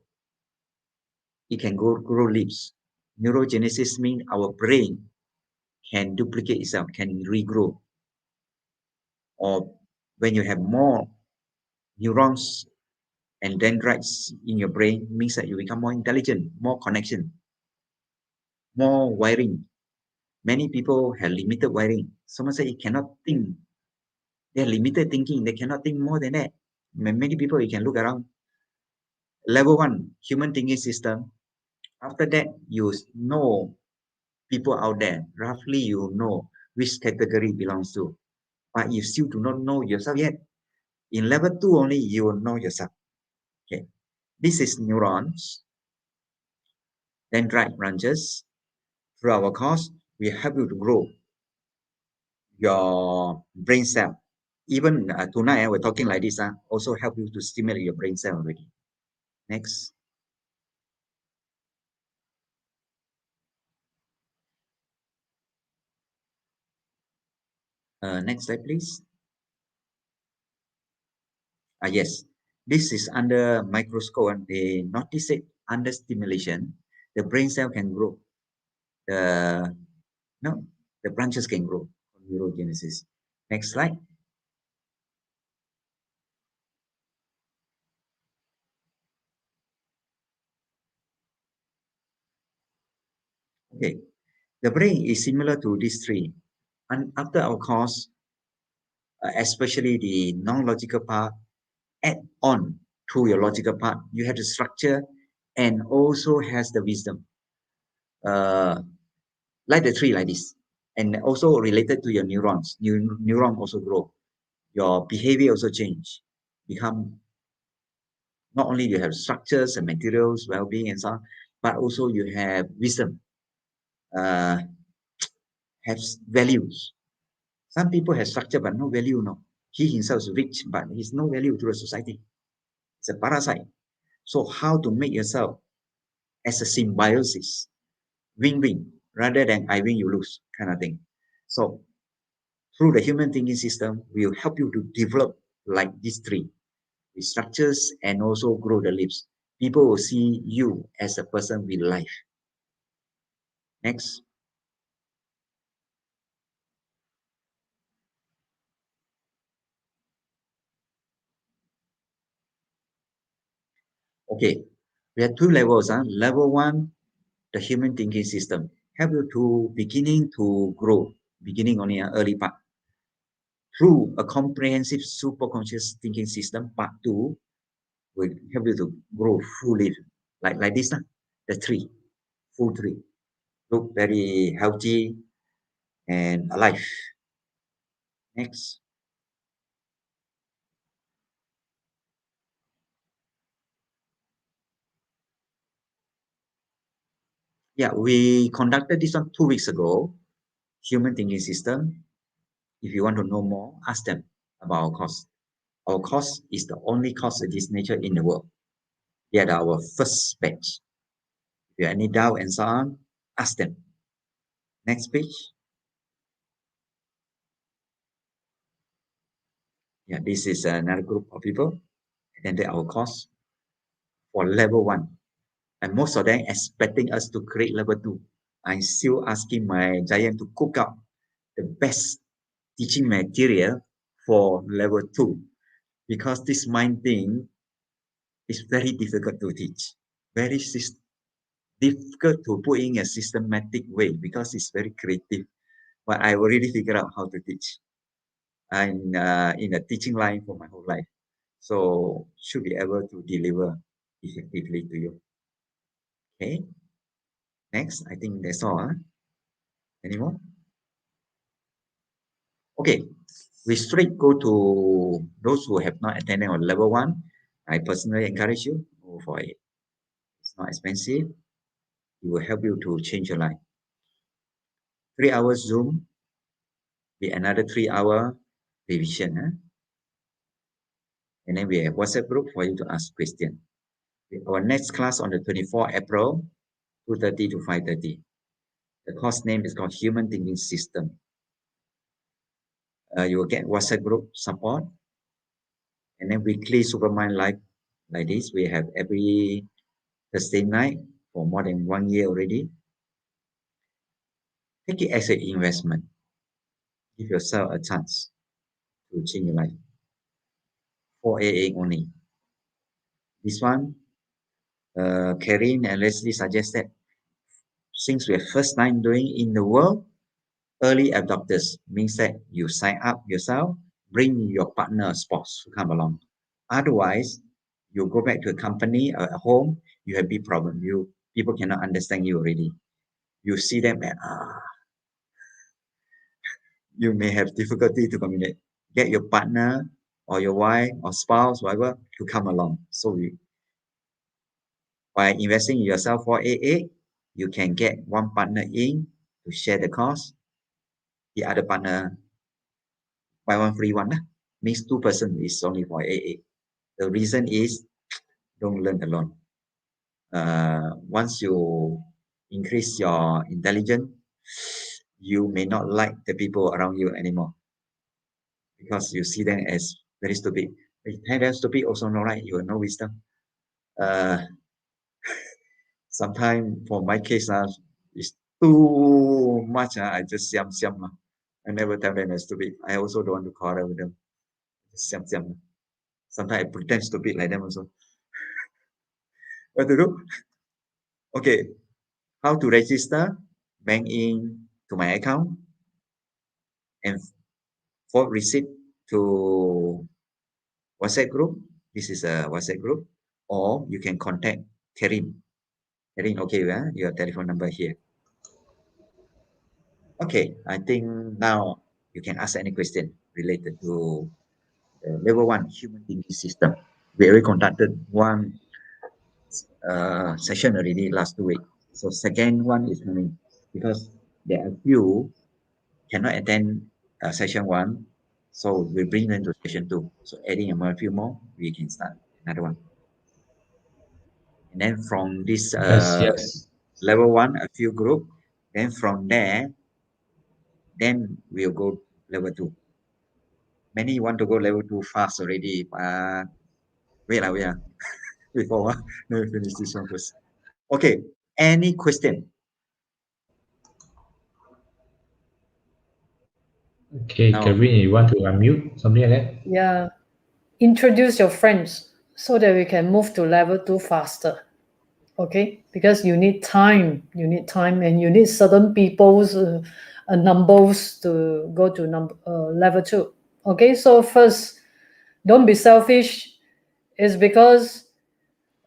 It can grow leaves. Neurogenesis means our brain can duplicate itself, can regrow. Or when you have more neurons and dendrites in your brain, means that you become more intelligent, more connection, more wiring. Many people have limited wiring. Someone say it cannot think. They have limited thinking. They cannot think more than that. Many people, you can look around. Level 1, human thinking system. After that, you know people out there. Roughly, you know which category belongs to. But you still do not know yourself yet. In level 2 only, you will know yourself. Okay. This is neurons, dendrite branches. Through our course, we help you to grow your brain cell. Even tonight, we're talking like this, also help you to stimulate your brain cell already. Next. Next slide, please. Yes, this is under microscope, and they notice it under stimulation. The brain cell can grow. The no, the branches can grow. Neurogenesis. Next slide. Okay, the brain is similar to this tree. And after our course, especially the non-logical part, add on to your logical part. You have the structure and also has the wisdom. Like the tree like this. And also related to your neurons. Neuron also grow. Your behavior also change. Become not only you have structures and materials, well-being and so on, but also you have wisdom, have values. Some people have structure but no value, no. He himself is rich, but he's no value to the society. It's a parasite. So how to make yourself as a symbiosis, win-win, rather than I win, you lose kind of thing. So through the human thinking system, will help you to develop like this tree, with structures and also grow the leaves. People will see you as a person with life. Next. Okay, we have two levels. Level one, the human thinking system, help you to beginning to grow, beginning only an early part. Through a comprehensive superconscious thinking system, part two will help you to grow fully, like this, the tree, full tree, look very healthy and alive. Next. Yeah, we conducted this one 2 weeks ago, human thinking system. If you want to know more, ask them about our course. Our course is the only course of this nature in the world. They are our first batch. If you have any doubt and so on, ask them. Next page. Yeah, this is another group of people attended our course for level one. And most of them expecting us to create level two. I'm still asking my giant to cook up the best teaching material for level two, because this mind thing is very difficult to teach, very difficult to put in a systematic way because it's very creative. But I already figured out how to teach. I'm in a teaching line for my whole life, so should be able to deliver effectively to you. Okay, next. I think that's all. Any more? Okay, we straight go to those who have not attended on level one. I personally encourage you go for it. It's not expensive. It will help you to change your life. 3 hours Zoom, with another 3 hour revision. And then we have WhatsApp group for you to ask questions. Our next class on the 24th April, 2:30 to 5:30. The course name is called Human Thinking System. You will get WhatsApp group support. And then weekly Supermind Live like this. We have every Thursday night for more than 1 year already. Take it as an investment. Give yourself a chance to change your life. 4 AA only. This one, Karen and Leslie suggested, since we're first time doing in the world, early adopters means that you sign up yourself, bring your partner or spouse to come along. Otherwise, you go back to a company or a home, you have big problem. People cannot understand you already. You see them and you may have difficulty to communicate. Get your partner or your wife or spouse, whatever, to come along. So by investing in yourself for AA, you can get one partner in to share the cost. The other partner buy one free one. Means 2 person is only for AA. The reason is don't learn alone. Once you increase your intelligence, you may not like the people around you anymore because you see them as very stupid. Hey, they're stupid also no right. You have no wisdom. Sometimes for my case, it's too much. I just siam. I never tell them they're stupid. I also don't want to quarrel with them. Siam. Sometimes I pretend stupid like them also. What to do? Okay, how to register? Bank in to my account and for receipt to WhatsApp group. This is a WhatsApp group, or you can contact Karim. Karim, okay, your telephone number here. Okay, I think now you can ask any question related to level one human thinking system. We already conducted one session already last 2 weeks. So second one is coming because there are few cannot attend session one, so we bring them to session two. So adding a few more, we can start another one. And then from this Yes. level one, a few group, then from there, then we'll go level two. Many want to go level two fast already, but wait, before let me finish this one first. Okay, any question? Okay, Now, Kevin, you want to unmute something like that? Yeah. Introduce your friends so that we can move to level 2 faster. Okay, because you need time, and you need certain people's numbers to go to level 2. Okay, so first, don't be selfish. It's because,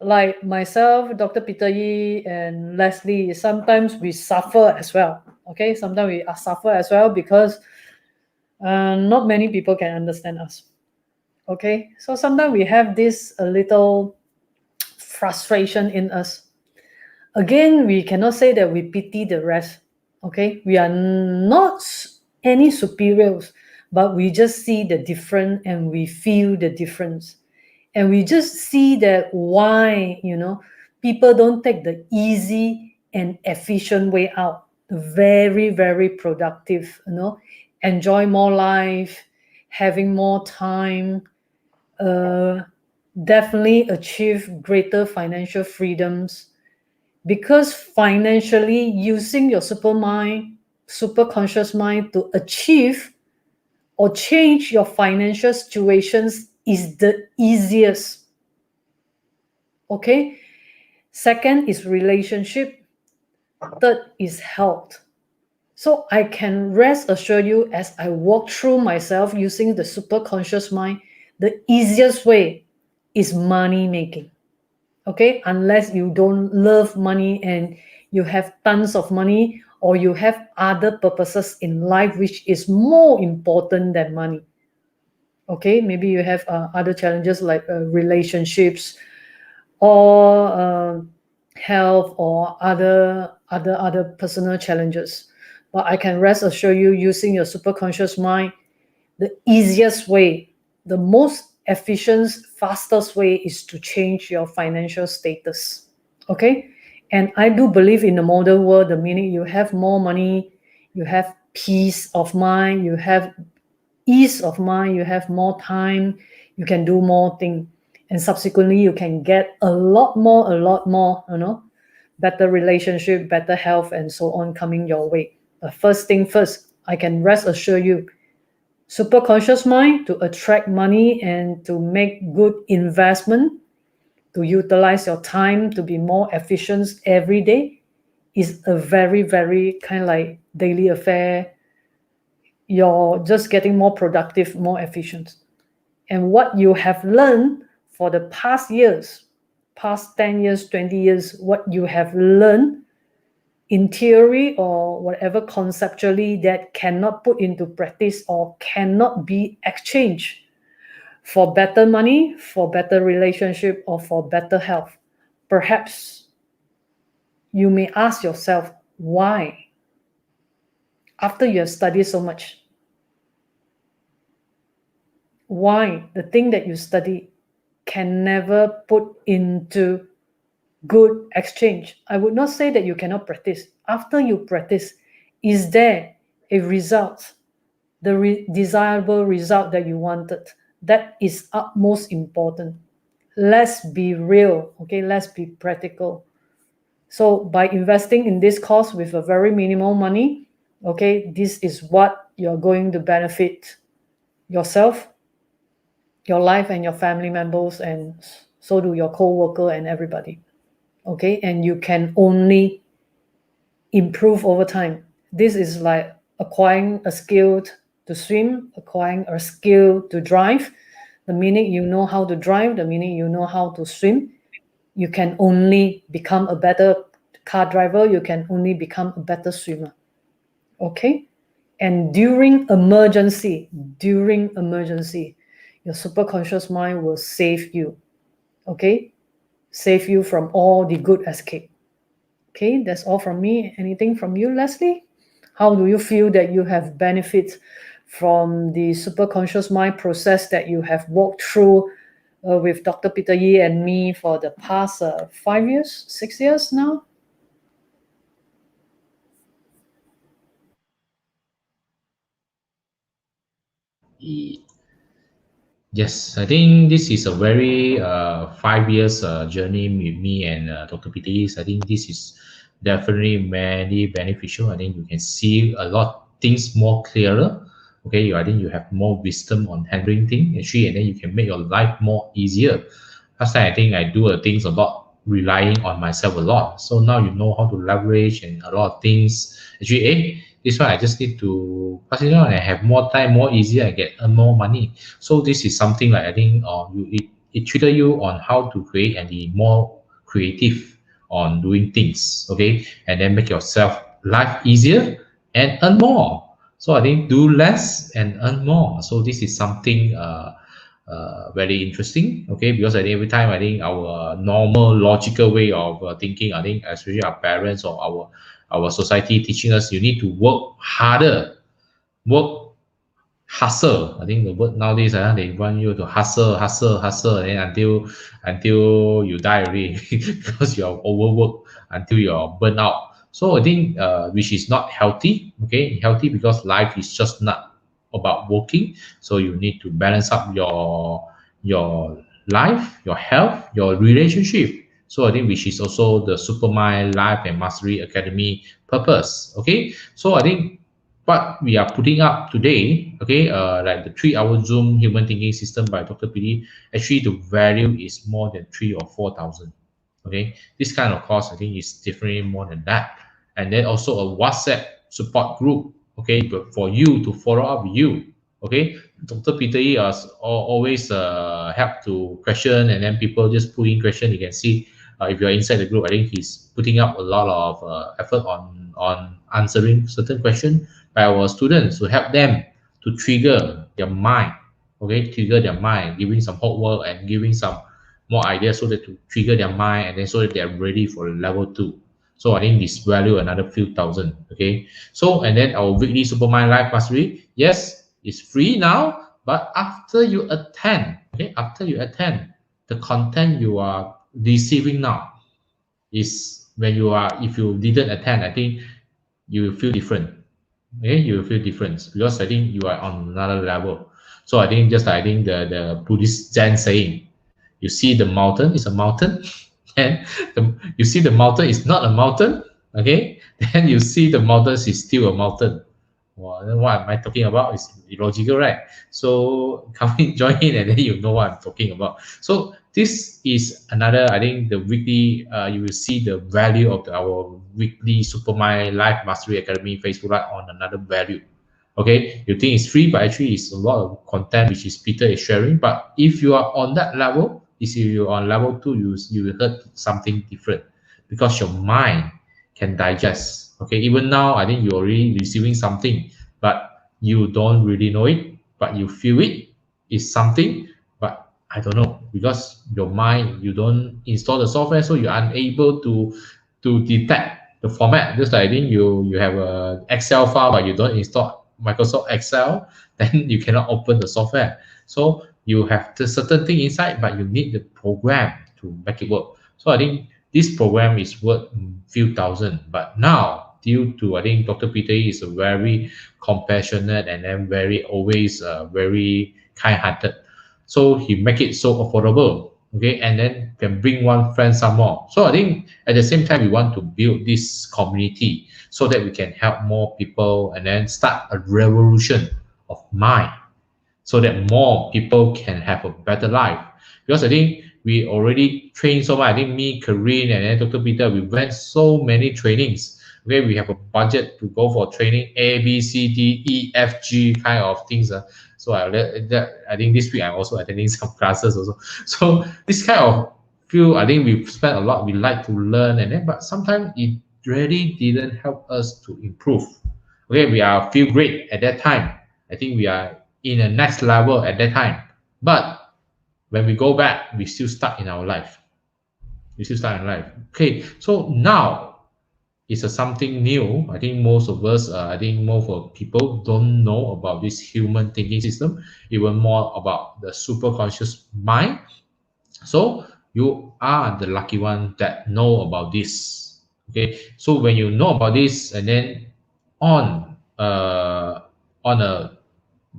like myself, Dr. Peter Yi, and Leslie, sometimes we suffer as well. Okay, sometimes we suffer as well because not many people can understand us. Okay, so sometimes we have this a little frustration in us. Again, we cannot say that we pity the rest. Okay, we are not any superiors, but we just see the difference and we feel the difference, and we just see that why people don't take the easy and efficient way out, the very, very productive, enjoy more life, having more time, definitely achieve greater financial freedoms. Because financially, using your super conscious mind to achieve or change your financial situations is the easiest. Okay, second is relationship, third is health. So I can rest assure you, as I walk through myself using the super conscious mind, the easiest way is money making. Okay, unless you don't love money and you have tons of money, or you have other purposes in life which is more important than money. Okay, maybe you have other challenges like relationships, or health, or other personal challenges. But I can rest assure you, using your super conscious mind, the easiest way, the most efficient, fastest way is to change your financial status. Okay, and I do believe in the modern world, the meaning you have more money, you have peace of mind, you have ease of mind, you have more time, you can do more things, and subsequently you can get a lot more, better relationship, better health, and so on coming your way. But first thing first, I can rest assure you, super conscious mind to attract money and to make good investment, to utilize your time to be more efficient every day, is a very, very kind of like daily affair. You're just getting more productive, more efficient. And what you have learned for the past years, past 10 years, 20 years, what you have learned in theory or whatever conceptually, that cannot put into practice or cannot be exchanged for better money, for better relationship, or for better health. Perhaps you may ask yourself, why? After you have studied so much, why the thing that you study can never put into good exchange? I would not say that you cannot practice. After you practice, is there a result, the desirable result that you wanted? That is utmost important. Let's be real, okay? Let's be practical. So by investing in this course with a very minimal money, okay, this is what you're going to benefit yourself, your life, and your family members, and so do your co-worker and everybody. Okay, and you can only improve over time. This is like acquiring a skill to swim, acquiring a skill to drive. The minute you know how to drive, the minute you know how to swim, you can only become a better car driver, you can only become a better swimmer. Okay, and during emergency, your super conscious mind will save you. Okay, save you from all the good escape. Okay, that's all from me. Anything from you, Leslie? How do you feel that you have benefit from the super conscious mind process that you have walked through with Dr. Peter Yi and me for the past 5 years, 6 years now? Yes, I think this is a very 5 years journey with me and Dr. PTs. I think this is definitely very beneficial. I think you can see a lot things more clearer. Okay, I think you have more wisdom on handling things actually, and then you can make your life more easier. Last time I think I do things a lot relying on myself a lot. So now you know how to leverage and a lot of things. Actually, this one I just need to pass it on and have more time, more easier, I get earn more money. So this is something like I think it treated you on how to create and be more creative on doing things, okay, and then make yourself life easier and earn more. So I think do less and earn more. So this is something very interesting, okay, because I think every time I think our normal logical way of thinking, I think especially our parents or our society teaching us you need to work harder, work hustle. I think the word nowadays they want you to hustle, hustle, hustle, and until you die already because you're overworked until you're burnt out. So I think which is not healthy. Okay, healthy because life is just not about working. So you need to balance up your life, your health, your relationship. So I think which is also the Supermind Life and Mastery Academy purpose. Okay, so I think what we are putting up today, okay, like the 3 hour Zoom human thinking system by Dr. PD, actually the value is more than 3 or 4 thousand. Okay, this kind of course I think is definitely more than that. And then also a WhatsApp support group, okay, but for you to follow up with you, okay. Dr. Peter E has always help to question, and then people just put in question. You can see if you're inside the group, I think he's putting up a lot of effort on answering certain questions by our students to help them to trigger their mind, okay, trigger their mind, giving some homework and giving some more ideas so that to trigger their mind and then so that they're ready for level 2. So I think this value another few thousand, okay. So and then our weekly Supermind Life Mastery, yes, it's free now, but after you attend, okay, after you attend, the content you are receiving now is when you are, if you didn't attend, I think you will feel different. Okay, you will feel difference because I think you are on another level. So I think just like I think the Buddhist Zen saying, you see the mountain is a mountain, and you see the mountain is not a mountain. Okay, then you see the mountains is still a mountain. Well, then what am I talking about? Is illogical, right? So come in, join in, and then you know what I'm talking about. So this is another. I think the weekly. You will see the value of our weekly Supermind Life Mastery Academy Facebook Live on another value. Okay, you think it's free, but actually it's a lot of content which is Peter is sharing. But if you are on that level, if you're on level 2, you will heard something different because your mind can digest. Okay, even now I think you're already receiving something, but you don't really know it, but you feel it is something, but I don't know because your mind, you don't install the software, so you're unable to detect the format. Just like I think you have a Excel file, but you don't install Microsoft Excel, then you cannot open the software. So you have the certain thing inside, but you need the program to make it work. So I think this program is worth few thousand, but now due to I think Dr. Peter is a very compassionate and then very always very kind-hearted, so he make it so affordable, okay, and then can bring one friend some more. So I think at the same time we want to build this community so that we can help more people and then start a revolution of mind so that more people can have a better life. Because I think we already trained so much. I think me, Karine, and then Dr. Peter, we went so many trainings. Okay, we have a budget to go for training A, B, C, D, E, F, G kind of things. So I think this week I'm also attending some classes also. So this kind of feel, I think we've spent a lot. We like to learn, and then but sometimes it really didn't help us to improve. Okay, we are feel great at that time. I think we are in a next level at that time. But when we go back, we still stuck in our life. We still stuck in life. Okay, so now it's something new. I think most of us, I think most of people don't know about this human thinking system, even more about the super conscious mind. So you are the lucky one that know about this. Okay, so when you know about this, and then on on a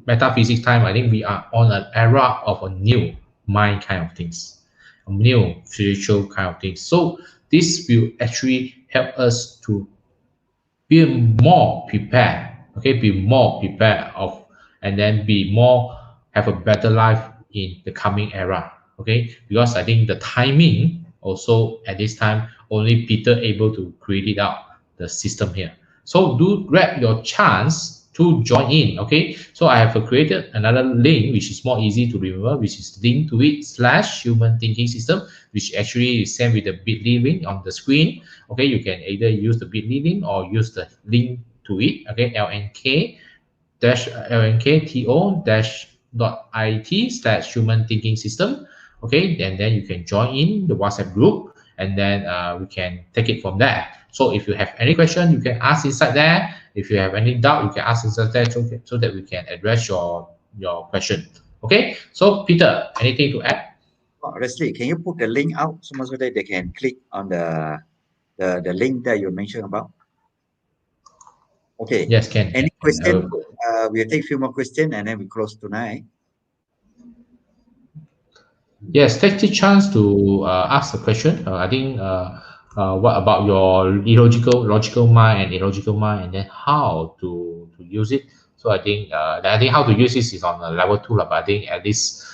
metaphysics time, I think we are on an era of a new mind kind of things, a new spiritual kind of things. So this will actually help us to be more prepared, okay, be more prepared of, and then be more, have a better life in the coming era. Okay, because I think the timing also at this time only Peter able to create it out the system here. So do grab your chance to join in. Okay, so I have created another link which is more easy to remember, which is link to it / human thinking system, which actually is sent with the bit.ly link on the screen. Okay, you can either use the bit.ly link or use the link to it. Okay, lnk-to dot it / human thinking system. Okay, and then you can join in the WhatsApp group, and then we can take it from there. So if you have any question, you can ask inside there. If you have any doubt, you can ask inside there, so that we can address your question. Okay, so Peter, anything to add? Leslie, can you put the link out so that they can click on the link that you mentioned about? Okay. Yes, can. Any I question? will. We'll take a few more questions and then we close tonight. Yes, take the chance to ask a question. I think what about your logical mind and illogical mind, and then how to use it. So I think how to use this is on a level 2 lah, but I think at least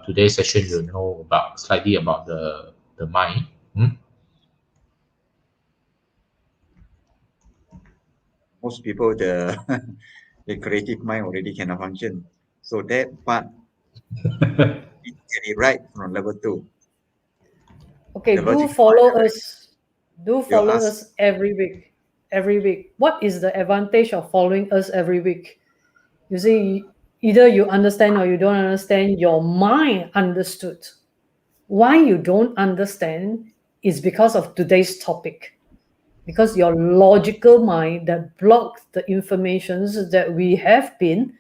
today's session you know about slightly about the mind. Hmm? Most people, the creative mind already cannot function. So that part, we get it right from level 2. Okay, The do logical follow mind, us. Do you follow ask, us every week. Every week. What is the advantage of following us every week? You see, either you understand or you don't understand, your mind understood. Why you don't understand is because of today's topic. Because your logical mind that blocks the informations that we have been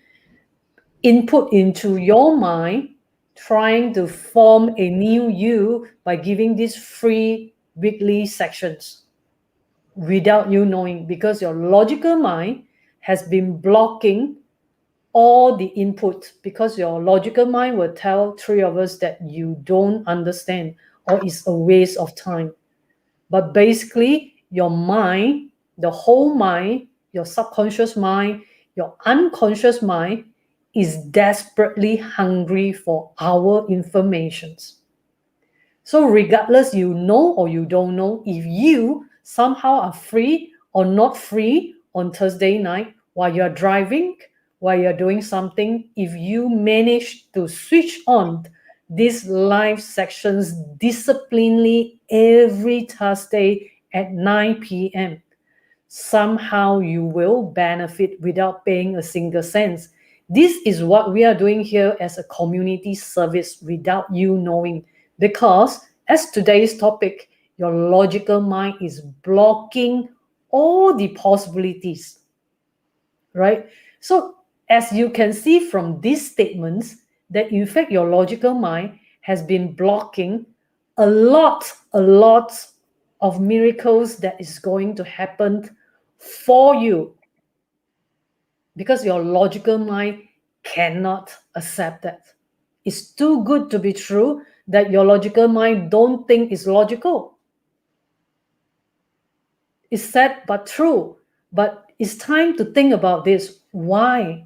input into your mind, trying to form a new you by giving these free weekly sections without you knowing, because your logical mind has been blocking all the input, because your logical mind will tell three of us that you don't understand or it's a waste of time. But basically, your mind, the whole mind, your subconscious mind, your unconscious mind is desperately hungry for our informations. So regardless you know or you don't know, if you somehow are free or not free on Thursday night while you're driving, while you're doing something, if you manage to switch on these live sections disciplinedly every Thursday at 9 p.m., somehow you will benefit without paying a single cent. This is what we are doing here as a community service without you knowing, because as today's topic, your logical mind is blocking all the possibilities, right? So as you can see from these statements, that in fact your logical mind has been blocking a lot of miracles that is going to happen for you, because your logical mind cannot accept that. It's too good to be true that your logical mind don't think it's logical. It's sad but true. But it's time to think about this. Why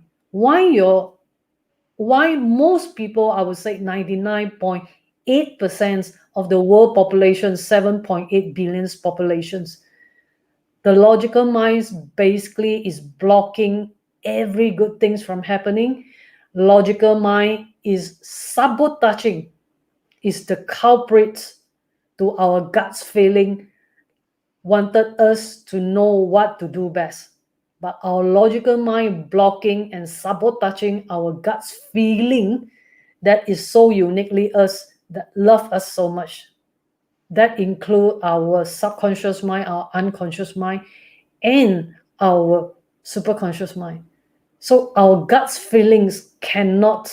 most people, I would say 99.8% of the world population, 7.8 billion populations, the logical mind basically is blocking every good things from happening. Logical mind is sabotaging, is the culprit to our guts feeling, wanted us to know what to do best. But our logical mind blocking and sabotaging our guts feeling that is so uniquely us, that love us so much. That include our subconscious mind, our unconscious mind, and our superconscious mind. So our guts feelings, our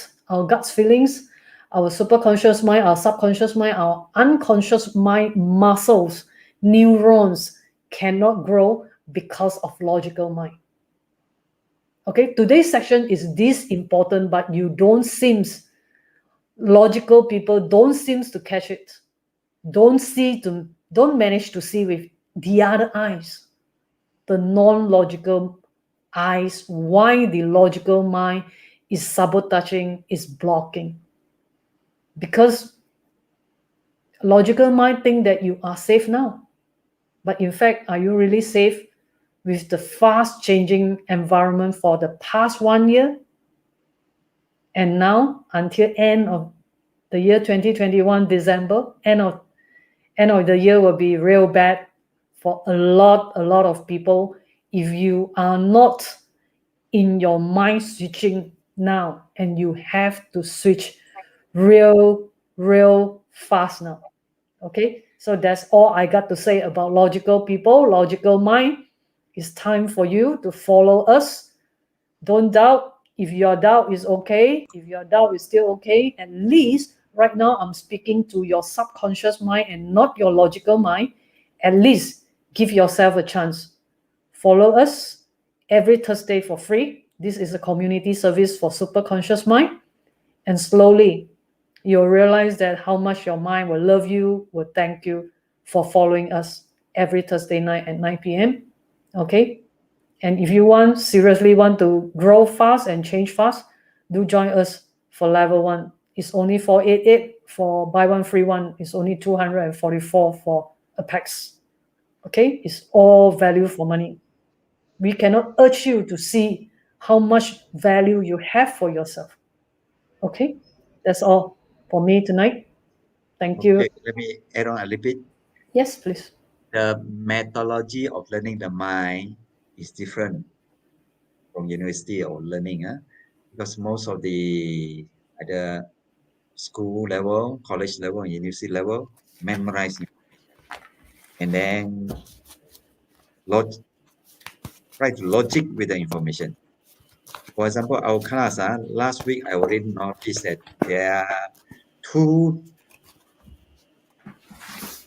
superconscious mind, our subconscious mind, our unconscious mind muscles, neurons cannot grow because of logical mind. Okay, today's section is this important, but logical people don't seems to catch it. Don't manage to see with the other eyes, the non-logical eyes, why the logical mind is sabotaging, is blocking. Because Logical mind think that you are safe now. But in fact, are you really safe with the fast changing environment for the past 1 year? And now until end of the year 2021, December, end of the year will be real bad for a lot of people if you are not in your mind switching now, and you have to switch real fast now. Okay, so that's all I got to say about logical people, logical mind. It's time for you to follow us. Don't doubt. If your doubt is okay, if your doubt is still okay, at least right now I'm speaking to your subconscious mind and not your logical mind. At least give yourself a chance. Follow us every Thursday for free. This is a community service for super conscious mind. And slowly you'll realize that how much your mind will love you, will thank you for following us every Thursday night at 9 p.m. Okay? And if you seriously want to grow fast and change fast, do join us for level 1. It's only 488 for buy one free one. It's only 244 for a packs. Okay? It's all value for money. We cannot urge you to see how much value you have for yourself. Okay? That's all for me tonight. Thank you. Okay, let me add on a little bit. Yes, please. The methodology of learning the mind is different from university or learning, because most of the either school level, college level, and university level memorize and then try to logic with the information. For example, our class, last week I already noticed that there are two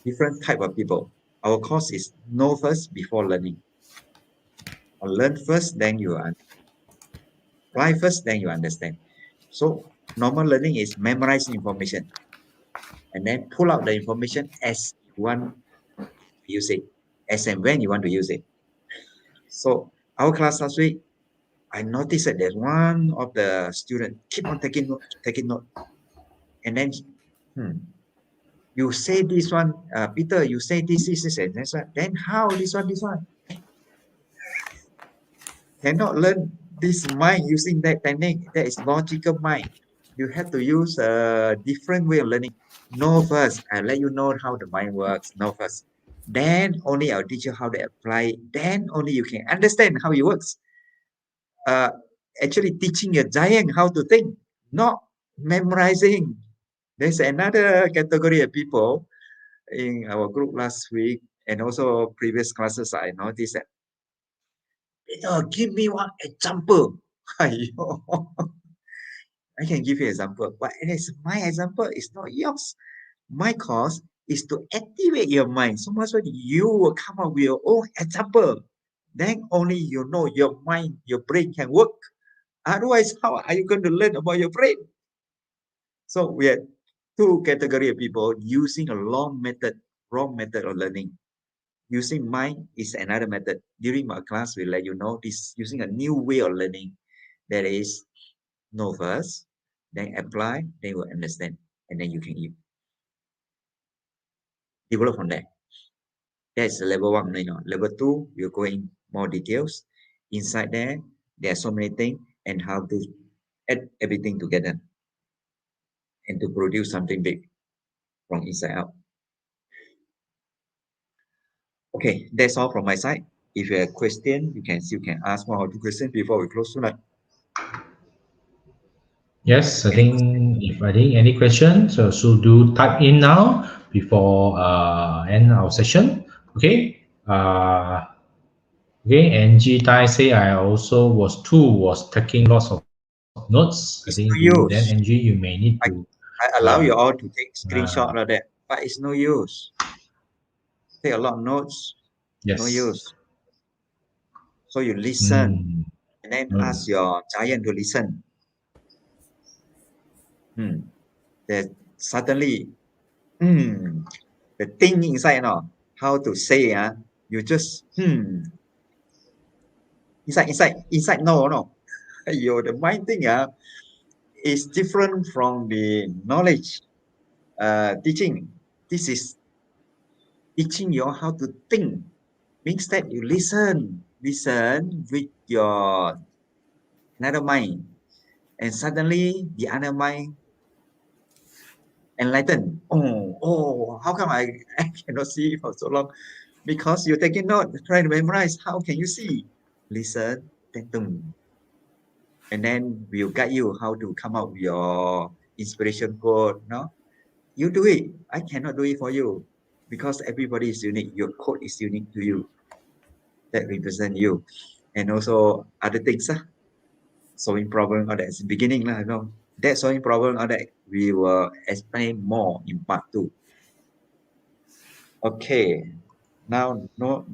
different type of people. Our course is know first before learning. Or learn first, then you apply first, then you understand. So normal learning is memorize information and then pull out the information as you want to use it, as and when you want to use it. So our class last week, I noticed that there's one of the students keep on taking note, and then you say this one, Peter, you say this, and this one. Then how this one? Cannot learn this mind using that technique. That is logical mind. You have to use a different way of learning. Know first. I let you know how the mind works. Know first. Then only I'll teach you how to apply. Then only you can understand how it works. Actually teaching a giant how to think, not memorizing. There's another category of people in our group last week and also previous classes. I noticed that, Peter, give me one example. I can give you an example, but it is my example, it's not yours. My course is to activate your mind. So much that you will come up with your own example. Then only you know your mind, your brain can work. Otherwise, how are you going to learn about your brain? So we had two category of people using a wrong method of learning. Using mind is another method. During my class, we let you know this using a new way of learning. That is, know first, then apply, then you will understand, and then you can develop from there. That's level 1. Level 2, we'll go in more details. Inside there are so many things and how to add everything together and to produce something big from inside out. Okay, that's all from my side. If you have a question, you can ask 1 or 2 questions before we close tonight. Yes, I think any questions, so do type in now before end our session. Okay. Okay. Angie Tai say I also was taking lots of notes. I think It's then no Angie, you use. may need to I allow you all to take uh, screenshot of that, but it's no use. Take a lot of notes, no yes. use. So you listen Mm, and then mm. ask your giant to listen. That suddenly, the thing inside, how to say, you just, inside, no. The mind thing, is different from the knowledge, teaching. This is teaching you how to think. Means that you listen with your another mind, and suddenly the other mind enlightened. How come I cannot see for so long? Because you're taking note, trying to memorize. How can you see? Listen, then boom. And then we'll guide you how to come up with your inspiration quote. No, you do it. I cannot do it for you because everybody is unique. Your quote is unique to you, that represent you, and also other things. Solving problem or that's the beginning lah. No, that solving problem or that we will explain more in part 2. Okay, now no,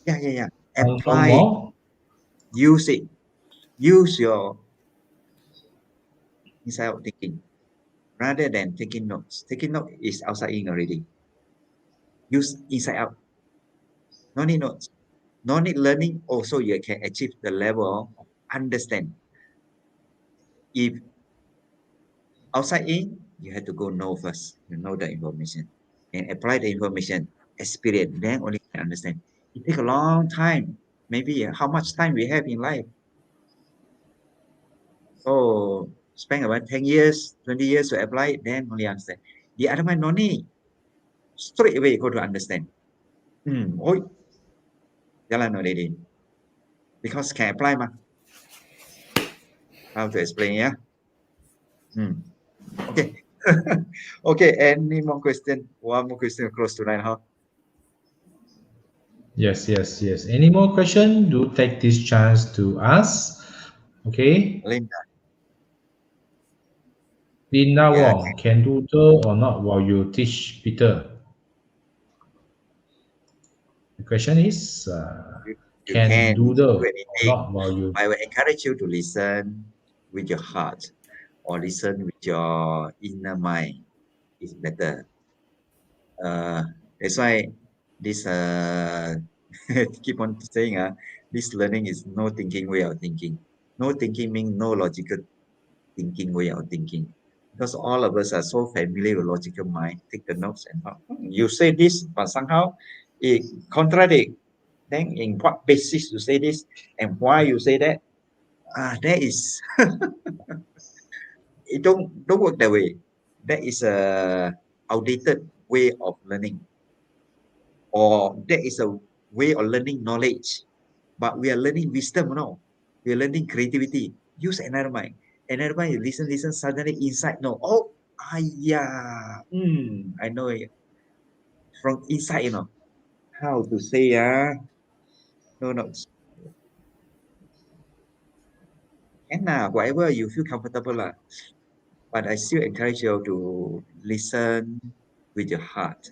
yeah. No Apply it, more. use it, use your inside out thinking rather than taking notes. Taking note is outside in already. Use inside out. No need notes. No need learning. Also, you can achieve the level of understand. If outside in, you have to go know first. You know the information and apply the information, experience. Then only can understand. It take a long time. Maybe how much time we have in life. So spend about 10 years, 20 years to apply it, then only understand. The other one no need. Straight away go to understand. Oh, jalan already. Because can apply ma. How to explain, yeah? Okay. Okay, any more question? One more question close to 9, huh? Yes. Any more question? Do take this chance to ask. Okay. Linda. Linda Yeah, Wong, can doodle or not while you teach Peter? The question is, you, you can can, you can do doodle or anything. not while you. I will encourage you to listen with your heart or listen with your inner mind. It's better. Uh, that's why this keep on saying this learning is no thinking way of thinking. No thinking means no logical thinking way of thinking. Because all of us are so familiar with logical mind. Take the notes and you say this, but somehow it contradict. Then in what basis you say this and why you say that? That is it don't work that way. That is a outdated way of learning, or that is a way of learning knowledge. But we are learning wisdom, no? We are learning creativity. Use another mind. Another mind, you listen, suddenly inside, no. Oh, yeah. I know it. From inside, How to say, no. And whatever you feel comfortable, but I still encourage you to listen with your heart.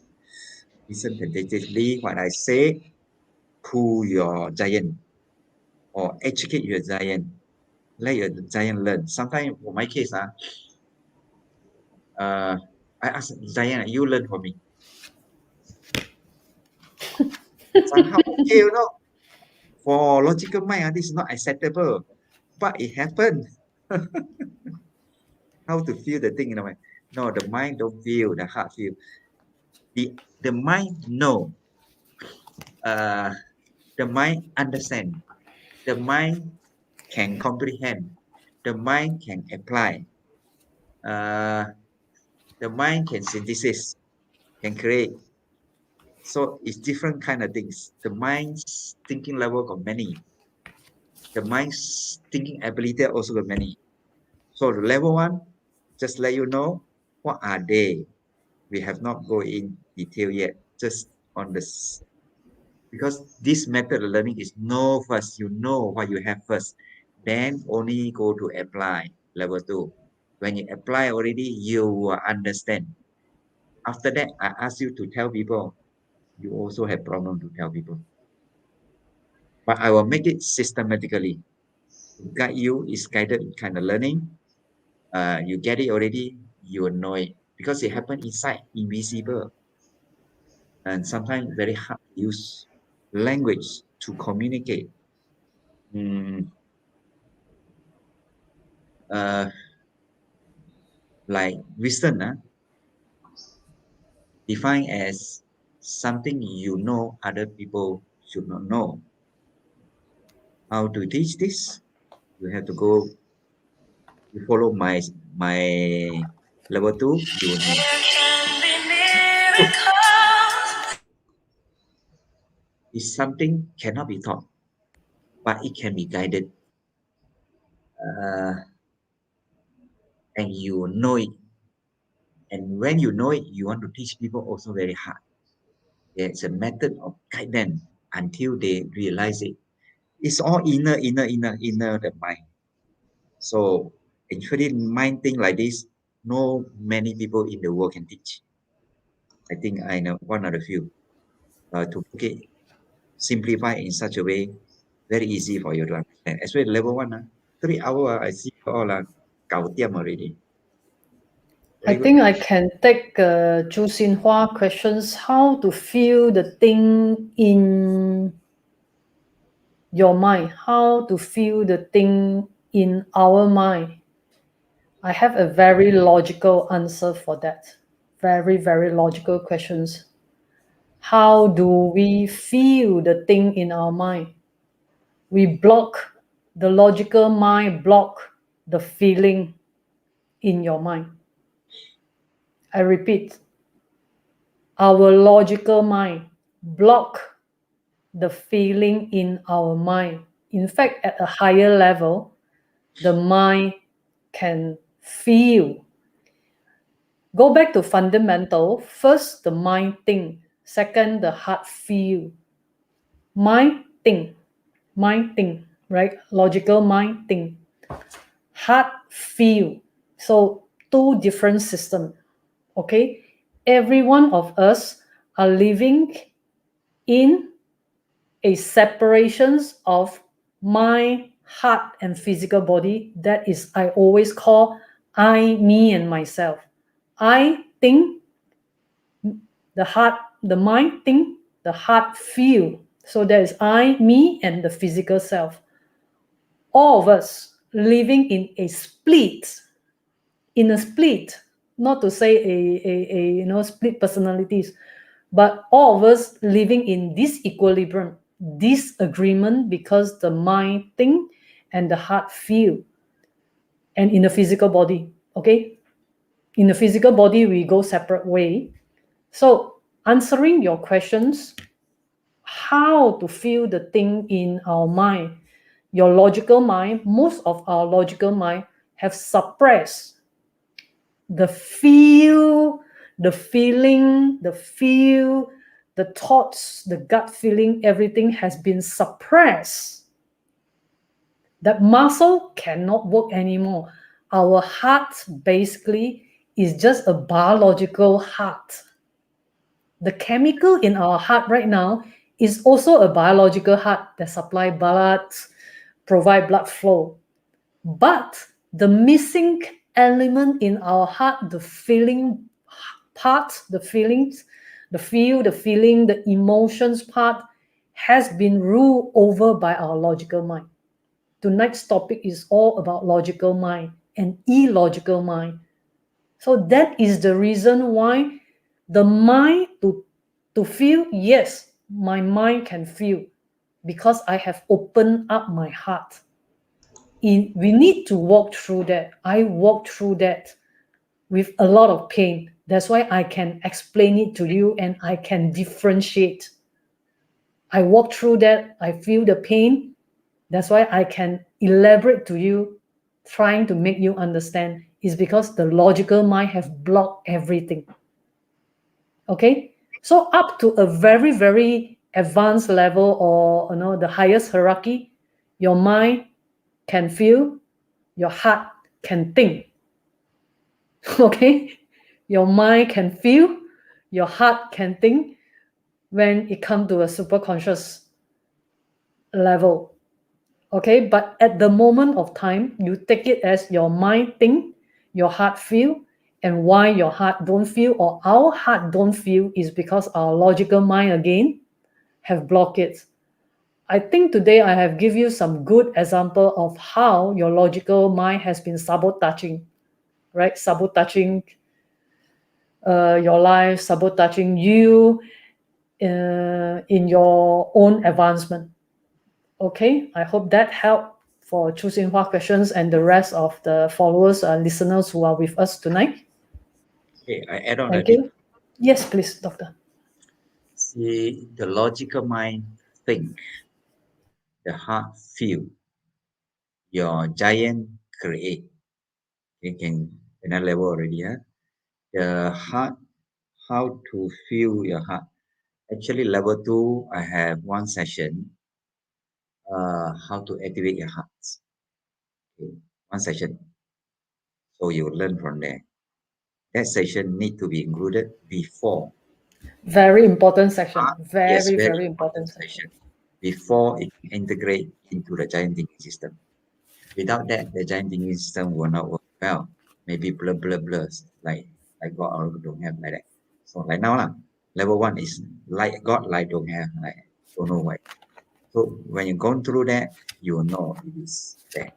Listen tentatively what I say to your giant or educate your giant. Let your giant learn. Sometimes for my case, I ask giant, you learn for me. Somehow okay, For logical mind, this is not acceptable. But it happened. How to feel the thing in the mind? No, the mind don't feel, the heart feel. The mind know. Uh, the mind understand. The mind can comprehend. The mind can apply. Uh, the mind can synthesis, can create. So it's different kind of things. The mind's thinking level got many. The mind's thinking ability also got many. So the level 1, just let you know what are they. We have not go in detail yet. Just on this, because this method of learning is know first. You know what you have first, then only go to apply level 2. When you apply already, you will understand. After that, I ask you to tell people. You also have problem to tell people, but I will make it systematically. Guide you is guided kind of learning. You get it already, you will know it because it happen inside, invisible, and sometimes very hard to use language to communicate. Mm, uh, like wisdom, defined as something you know other people should not know. How to teach this? You have to go, you follow my level 2, you will know. It's something cannot be taught, but it can be guided. And you know it. And when you know it, you want to teach people also very hard. It's a method of guidance until they realize it. It's all inner the mind. So actually, mind thing like this, no many people in the world can teach. I think I know one of the few. To make it simplify in such a way, very easy for you to understand. Especially level 1, 3 hours, I see you all gao diam already. I Very good. think I can take Zhu Xinhua questions. How to feel the thing in your mind? How to feel the thing in our mind? I have a very logical answer for that. Very, very logical questions. How do we feel the thing in our mind? We block the logical mind, block the feeling in your mind. I repeat, our logical mind block the feeling in our mind. In fact, at a higher level, the mind can feel. Go back to fundamental. First, the mind think. Second, the heart feel. Mind think, right? Logical mind think. Heart feel. So two different systems. Okay, every one of us are living in a separations of mind, heart, and physical body. That is, I always call I, me, and myself. I think, the heart, the mind think, the heart feel. So there is I, me, and the physical self. All of us living in a split, not to say a split personalities, but all of us living in this equilibrium, disagreement, because the mind think and the heart feel, and in the physical body. Okay, in the physical body we go separate way. So answering your questions, how to feel the thing in our mind, your logical mind, most of our logical mind have suppressed the feel, the feeling, the thoughts, the gut feeling, everything has been suppressed. That muscle cannot work anymore. Our heart basically is just a biological heart. The chemical in our heart right now is also a biological heart that supply blood, provide blood flow. But the missing element in our heart, the feeling part, the feelings, the feel, the feeling, the emotions part, has been ruled over by our logical mind. Tonight's topic is all about logical mind and illogical mind. So that is the reason why the mind to feel, yes, my mind can feel because I have opened up my heart. We need to walk through that. I walked through that with a lot of pain. That's why I can explain it to you and I can differentiate. I walk through that. I feel the pain. That's why I can elaborate to you, trying to make you understand. Is because the logical mind have blocked everything. Okay, so up to a very, very advanced level, or the highest hierarchy, your mind can feel, your heart can think. Okay, your mind can feel, your heart can think when it comes to a super conscious level. Okay, but at the moment of time, you take it as your mind think, your heart feel, and why your heart don't feel or our heart don't feel is because our logical mind again have blocked it. I think today I have give you some good example of how your logical mind has been sabotaging, right? Sabotaging your life, sabotaging you in your own advancement. Okay, I hope that helped for choosing Hua questions and the rest of the followers and listeners who are with us tonight. Okay, I add on a Thank bit. you. Yes, please, Doctor. See, the logical mind think, the heart feel, your giant create. You can another level already, huh? The heart, how to feel your heart. Actually, level 2, I have one session, how to activate your heart. Okay, one session. So you learn from there. That session need to be included before. Very important section. Yes, Very, very very important important section. session. Before it can integrate into the giant thinking system. Without that, the giant thinking system will not work well. Maybe blur, blur, blurs, like God or don't have like that. So like now, level 1 is like God, like don't have, like don't know why. So when you're going through that, you will know it is there.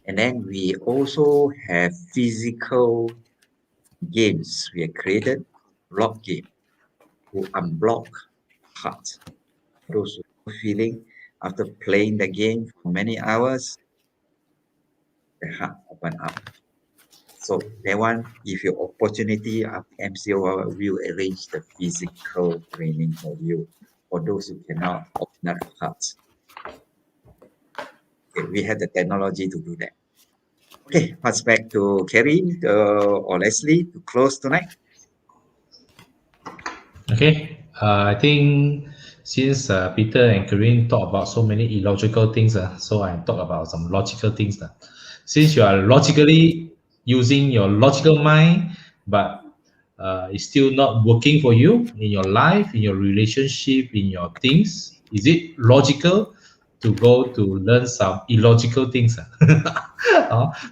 And then we also have physical games we have created, block game, to unblock heart. Those feeling after playing the game for many hours, the heart open up. So that one, if you opportunity after MCO, will arrange the physical training for you. For those who cannot open up hearts, okay, we have the technology to do that. Okay, pass back to Kerry or Leslie to close tonight. Okay, I think since Peter and Corinne talk about so many illogical things, so I talk about some logical things. Since you are logically using your logical mind, but it's still not working for you in your life, in your relationship, in your things, is it logical to go to learn some illogical things?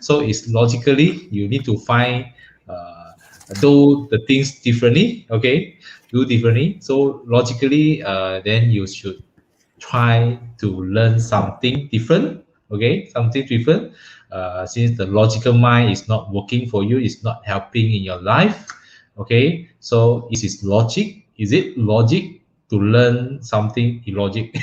So it's logically you need to find uh, do the things differently, okay, do differently. So logically then you should try to learn something different, okay, something different. Since the logical mind is not working for you, it's not helping in your life, okay, so is it logic to learn something illogic?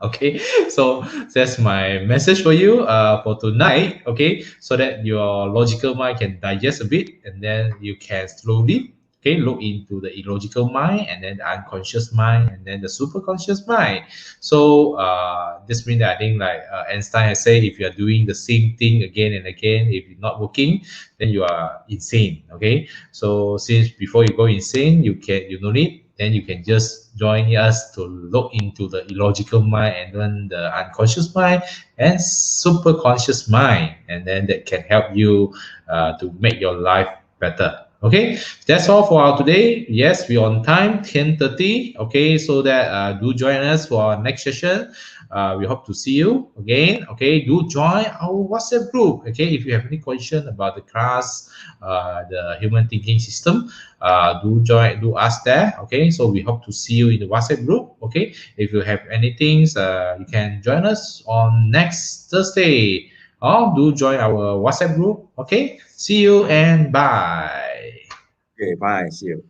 Okay, so that's my message for you for tonight, okay, so that your logical mind can digest a bit, and then you can slowly, okay, look into the illogical mind, and then the unconscious mind, and then the superconscious mind. So this means that I think like Einstein has said, if you are doing the same thing again and again, if it's not working, then you are insane, okay. So since before you go insane, you don't need, then you can just join us to look into the illogical mind, and then the unconscious mind and super conscious mind, and then that can help you to make your life better. Okay, that's all for our today. Yes, we're on time, 10:30. Okay, so that do join us for our next session. We hope to see you again. Okay, do join our WhatsApp group. Okay, if you have any question about the class, the human thinking system, do ask there. Okay, so we hope to see you in the WhatsApp group. Okay, if you have anything, you can join us on next Thursday, or do join our WhatsApp group. Okay, see you and bye. Okay, bye. See you.